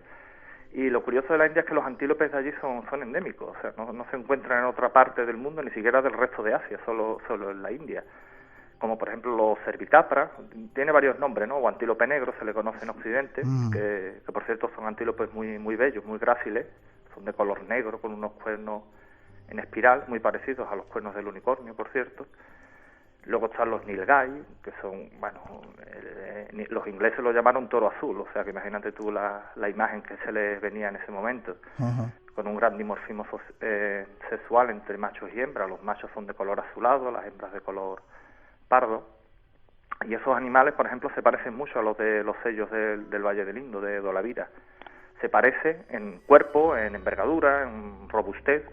Y lo curioso de la India es que los antílopes de allí son endémicos, o sea, no se encuentran en otra parte del mundo, ni siquiera del resto de Asia, solo en la India. Como por ejemplo los cervicapras, tiene varios nombres, ¿no? O antílope negro se le conoce en Occidente, que por cierto son antílopes muy bellos, muy gráciles, son de color negro con unos cuernos en espiral, muy parecidos a los cuernos del unicornio, por cierto. Luego están los nilgai, que son, los ingleses lo llamaron toro azul, o sea que imagínate tú la imagen que se les venía en ese momento, con un gran dimorfismo sexual entre machos y hembras. Los machos son de color azulado, las hembras de color pardo, y esos animales, por ejemplo, se parecen mucho a los de los sellos del Valle del Indo, de Dolavira. Se parece en cuerpo, en envergadura, en robustez.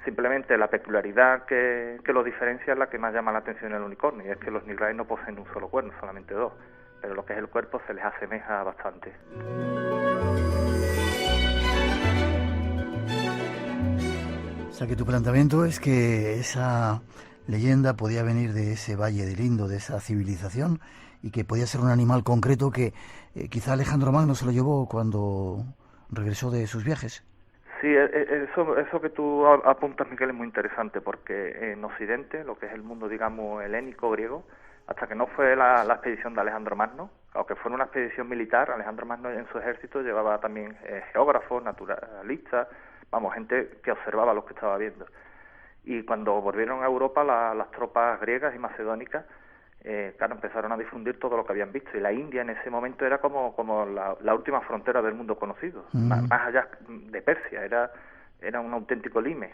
Simplemente la peculiaridad que lo diferencia es la que más llama la atención en el unicornio, y es que los nilgai no poseen un solo cuerno, solamente 2, pero lo que es el cuerpo se les asemeja bastante. O sea que tu planteamiento es que esa leyenda podía venir de ese Valle del Indo, de esa civilización, y que podía ser un animal concreto que quizá Alejandro Magno se lo llevó cuando regresó de sus viajes. Sí, eso que tú apuntas, Miguel, es muy interesante, porque en Occidente, lo que es el mundo, digamos, helénico, griego, hasta que no fue la expedición de Alejandro Magno, aunque fue una expedición militar, Alejandro Magno en su ejército llevaba también geógrafos, naturalistas, gente que observaba lo que estaba viendo. Y cuando volvieron a Europa, las tropas griegas y macedónicas, empezaron a difundir todo lo que habían visto. Y la India en ese momento era como la última frontera del mundo conocido, más allá de Persia, era un auténtico lime.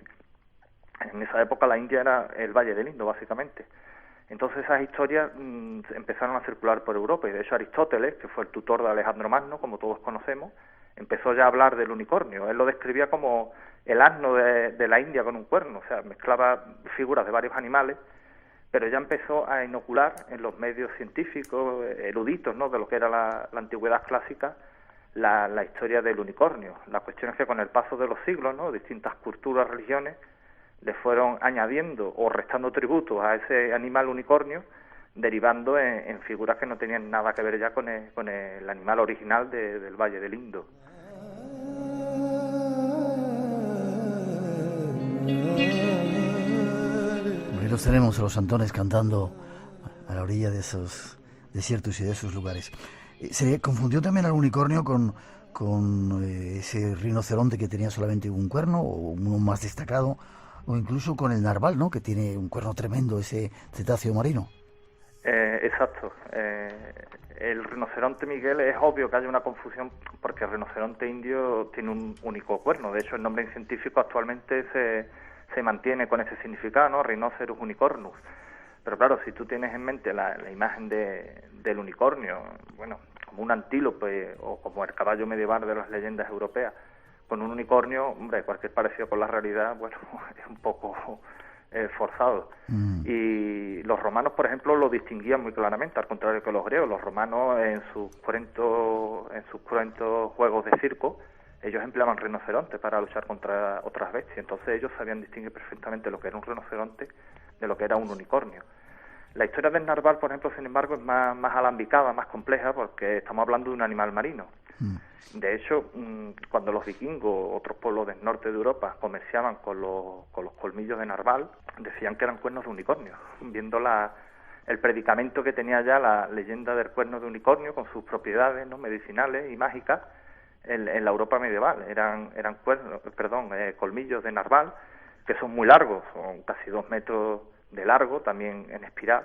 En esa época la India era el Valle del Indo, básicamente. Entonces esas historias empezaron a circular por Europa, y de hecho Aristóteles, que fue el tutor de Alejandro Magno, como todos conocemos, empezó ya a hablar del unicornio. Él lo describía como el asno de la India con un cuerno, o sea, mezclaba figuras de varios animales, pero ya empezó a inocular en los medios científicos, eruditos, ¿no?, de lo que era la antigüedad clásica, la historia del unicornio. La cuestión es que con el paso de los siglos, ¿no?, distintas culturas, religiones, le fueron añadiendo o restando tributos a ese animal unicornio, derivando en figuras que no tenían nada que ver ya con el animal original del Valle del Indo. Ahí los tenemos a los santones cantando a la orilla de esos desiertos y de esos lugares. ¿Se confundió también al unicornio con ese rinoceronte que tenía solamente un cuerno, o uno más destacado, o incluso con el narval, ¿no?, que tiene un cuerno tremendo, ese cetáceo marino? Exacto. El rinoceronte, Miguel, es obvio que haya una confusión, porque el rinoceronte indio tiene un único cuerno. De hecho, el nombre científico actualmente se mantiene con ese significado, ¿no?, Rhinoceros unicornus. Pero claro, si tú tienes en mente la imagen del unicornio, como un antílope o como el caballo medieval de las leyendas europeas, con un unicornio, hombre, cualquier parecido con la realidad, es un poco forzado. Y los romanos, por ejemplo, lo distinguían muy claramente, al contrario que los griegos. Los romanos, en sus cruentos juegos de circo, ellos empleaban rinocerontes para luchar contra otras bestias. Entonces ellos sabían distinguir perfectamente lo que era un rinoceronte de lo que era un unicornio. La historia del narval, por ejemplo, sin embargo, es más alambicada, más compleja, porque estamos hablando de un animal marino. De hecho, cuando los vikingos, otros pueblos del norte de Europa, comerciaban con los colmillos de narval, decían que eran cuernos de unicornio, viendo el predicamento que tenía ya la leyenda del cuerno de unicornio con sus propiedades, ¿no?, medicinales y mágicas en la Europa medieval. Eran colmillos de narval que son muy largos, son casi 2 metros de largo, también en espiral.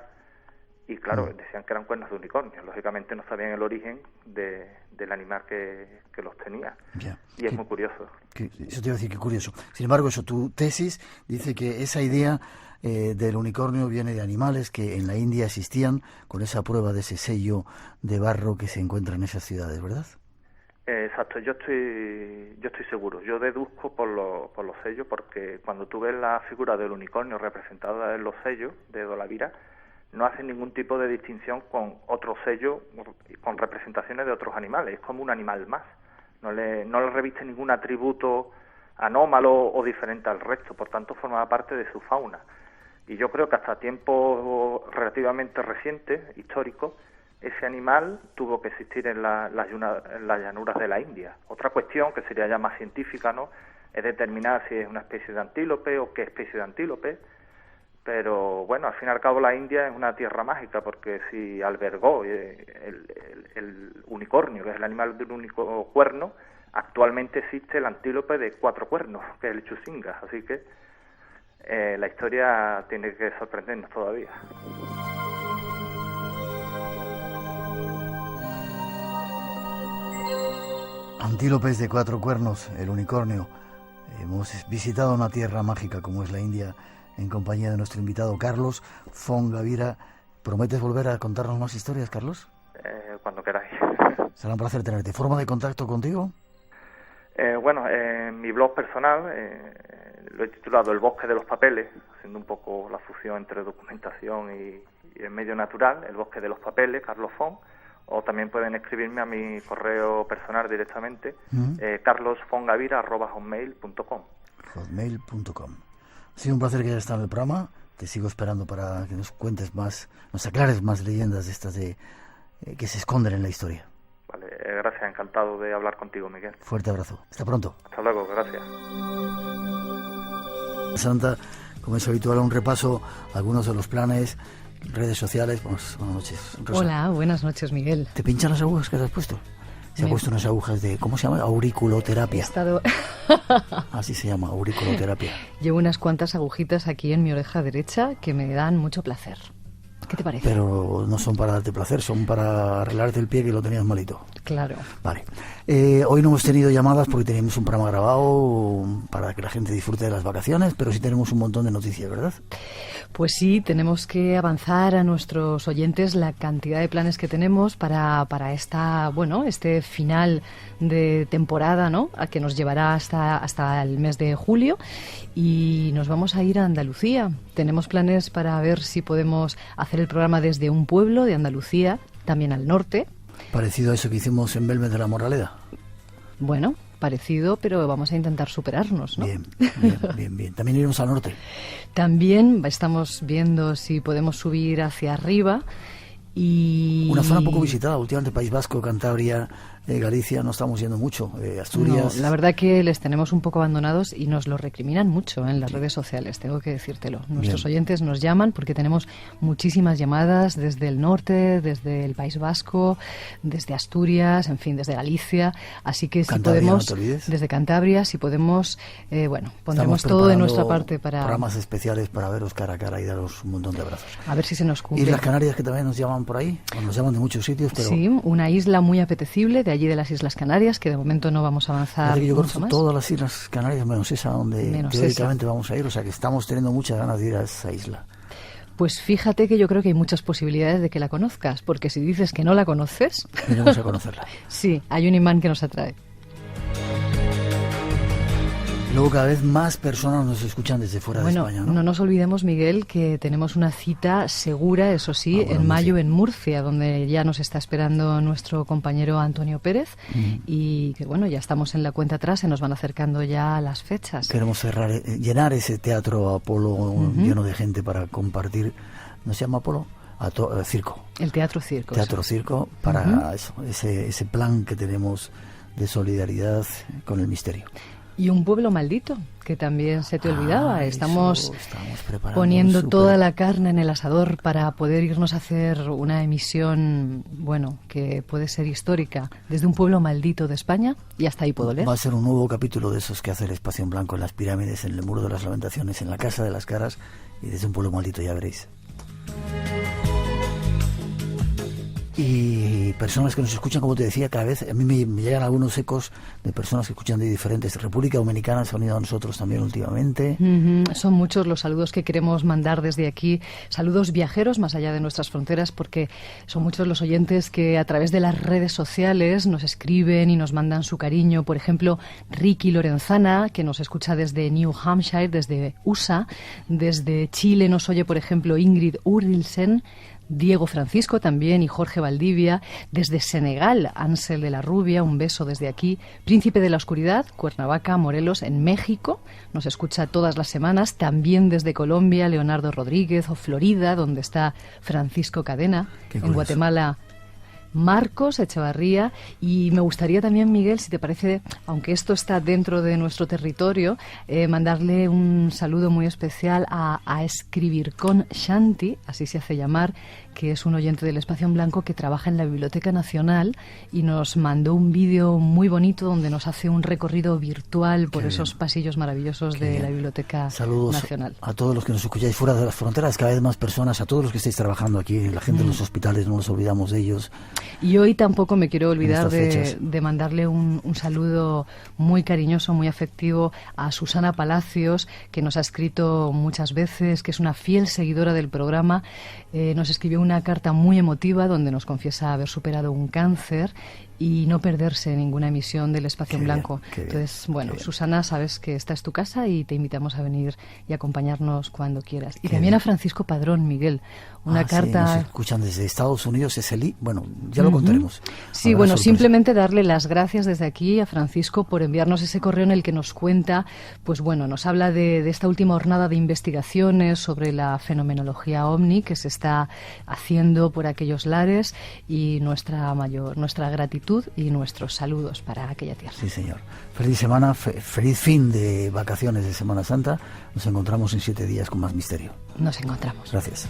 Y claro, decían que eran cuernos de unicornio. Lógicamente no sabían el origen del animal que los tenía. Ya. Y es muy curioso. Eso te iba a decir, qué curioso. Sin embargo, tu tesis dice que esa idea del unicornio viene de animales que en la India existían, con esa prueba de ese sello de barro que se encuentra en esas ciudades, ¿verdad? Exacto, yo estoy seguro. Yo deduzco por los sellos, porque cuando tú ves la figura del unicornio representada en los sellos de Dolavira, no hacen ningún tipo de distinción con otros sellos, con representaciones de otros animales. Es como un animal más. No le reviste ningún atributo anómalo o diferente al resto. Por tanto, formaba parte de su fauna. Y yo creo que hasta tiempos relativamente recientes, históricos, ese animal tuvo que existir en las llanuras de la India. Otra cuestión, que sería ya más científica, ¿no?, es determinar si es una especie de antílope o qué especie de antílope. Pero bueno, al fin y al cabo la India es una tierra mágica, porque si albergó el unicornio, que es el animal de un único cuerno, actualmente existe el antílope de 4 cuernos, que es el chusinga. Así que la historia tiene que sorprendernos todavía. Antílopes de 4 cuernos, el unicornio. Hemos visitado una tierra mágica como es la India, en compañía de nuestro invitado Carlos Fongavira. ¿Prometes volver a contarnos más historias, Carlos? Cuando queráis. Será un placer tenerte. ¿Forma de contacto contigo? En mi blog personal lo he titulado El bosque de los papeles, haciendo un poco la fusión entre documentación y el medio natural. El bosque de los papeles, Carlos Fong. O también pueden escribirme a mi correo personal directamente, carlosfongavira@hotmail.com. Hotmail.com. Ha sido un placer que hayas estado en el programa. Te sigo esperando para que nos cuentes más, nos aclares más leyendas de estas que se esconden en la historia. Vale, gracias, encantado de hablar contigo, Miguel. Fuerte abrazo. Hasta pronto. Hasta luego, gracias. Santa, como es habitual, un repaso a algunos de los planes, redes sociales. Buenas noches, Rosa. Hola, buenas noches, Miguel. ¿Te pinchan las agujas que te has puesto? Se ha puesto unas agujas de, ¿cómo se llama? Auriculoterapia. Así se llama, auriculoterapia. Llevo unas cuantas agujitas aquí en mi oreja derecha que me dan mucho placer. ¿Qué te parece? Pero no son para darte placer, son para arreglarte el pie que lo tenías malito. Claro. Vale. Hoy no hemos tenido llamadas porque teníamos un programa grabado para que la gente disfrute de las vacaciones, pero sí tenemos un montón de noticias, ¿verdad? Pues sí, tenemos que avanzar a nuestros oyentes la cantidad de planes que tenemos para este final de temporada, ¿no?, a que nos llevará hasta el mes de julio, y nos vamos a ir a Andalucía. Tenemos planes para ver si podemos hacer el programa desde un pueblo de Andalucía, también al norte. Parecido a eso que hicimos en Belmez de la Moraleda. Bueno, parecido, pero vamos a intentar superarnos, ¿no? Bien. También iremos al norte. También estamos viendo si podemos subir hacia arriba. Y una zona poco visitada últimamente, País Vasco, Cantabria, Galicia, no estamos yendo mucho, Asturias. No, la verdad que les tenemos un poco abandonados y nos lo recriminan mucho en las redes sociales, tengo que decírtelo. Nuestros oyentes nos llaman porque tenemos muchísimas llamadas desde el norte, desde el País Vasco, desde Asturias, en fin, desde Galicia, así que Cantabria, si podemos, no te olvides. desde Cantabria, si podemos, pondremos todo de nuestra parte para programas especiales para veros cara a cara y daros un montón de abrazos. A ver si se nos cumple. Islas Canarias, que también nos llaman por ahí, nos llaman de muchos sitios, pero... Sí, una isla muy apetecible de allí de las Islas Canarias, que de momento no vamos a avanzar yo mucho conozco más. todas las Islas Canarias menos esa donde teóricamente vamos a ir, o sea que estamos teniendo muchas ganas de ir a esa isla. Pues fíjate que yo creo que hay muchas posibilidades de que la conozcas, porque si dices que no la conoces... Iremos a conocerla. Sí, hay un imán que nos atrae. Luego cada vez más personas nos escuchan desde fuera de España, ¿no? No nos olvidemos, Miguel, que tenemos una cita segura, eso sí, en mayo en Murcia, donde ya nos está esperando nuestro compañero Antonio Pérez, y que ya estamos en la cuenta atrás, se nos van acercando ya las fechas. Queremos llenar ese teatro Apolo lleno de gente para compartir. ¿No se llama Apolo? circo. El teatro circo. Teatro circo para eso, ese plan que tenemos de solidaridad con el misterio. Y un pueblo maldito, que también se te olvidaba. Estamos poniendo súper. toda la carne en el asador para poder irnos a hacer una emisión, bueno, que puede ser histórica, desde un pueblo maldito de España, y hasta ahí puedo leer. Va a ser un nuevo capítulo de esos que hace el Espacio en Blanco en las pirámides, en el Muro de las Lamentaciones, en la Casa de las Caras, y desde un pueblo maldito, ya veréis. Y personas que nos escuchan, como te decía, cada vez a mí me llegan algunos ecos de personas que escuchan de diferentes. República Dominicana se ha unido a nosotros también últimamente. Son muchos los saludos que queremos mandar desde aquí, saludos viajeros más allá de nuestras fronteras, porque son muchos los oyentes que a través de las redes sociales nos escriben y nos mandan su cariño. Por ejemplo, Ricky Lorenzana, que nos escucha desde New Hampshire, desde USA. Desde Chile nos oye, por ejemplo, Ingrid Urilsen, Diego Francisco también y Jorge Valdivia. Desde Senegal, Ansel de la Rubia, un beso desde aquí. Príncipe de la Oscuridad, Cuernavaca, Morelos, en México, nos escucha todas las semanas. También desde Colombia, Leonardo Rodríguez, o Florida, donde está Francisco Cadena. En Guatemala, Marcos Echevarría. Y me gustaría también, Miguel, si te parece, aunque esto está dentro de nuestro territorio, mandarle un saludo muy especial a Escribir con Shanti, así se hace llamar, que es un oyente del Espacio en Blanco que trabaja en la Biblioteca Nacional y nos mandó un vídeo muy bonito donde nos hace un recorrido virtual por esos pasillos maravillosos de la Biblioteca Nacional. Saludos a todos los que nos escucháis fuera de las fronteras, cada vez más personas, a todos los que estáis trabajando aquí, la gente en los hospitales, no nos olvidamos de ellos. Y hoy tampoco me quiero olvidar de mandarle un saludo muy cariñoso, muy afectivo a Susana Palacios, que nos ha escrito muchas veces, que es una fiel seguidora del programa. Nos escribió una carta muy emotiva donde nos confiesa haber superado un cáncer y no perderse ninguna emisión del Espacio en Blanco. Entonces, bueno, Susana, sabes que esta es tu casa y te invitamos a venir y acompañarnos cuando quieras. Y también a Francisco Padrón, Miguel, una carta... Sí, nos escuchan desde Estados Unidos, es bueno, ya lo contaremos. Sí, bueno, simplemente darle las gracias desde aquí a Francisco por enviarnos ese correo en el que nos cuenta, pues bueno, nos habla de esta última jornada de investigaciones sobre la fenomenología OVNI que se está haciendo por aquellos lares, y nuestra gratitud y nuestros saludos para aquella tierra. Sí, señor. Feliz semana, feliz fin de vacaciones de Semana Santa. Nos encontramos en 7 días con más misterio. Nos encontramos. Gracias.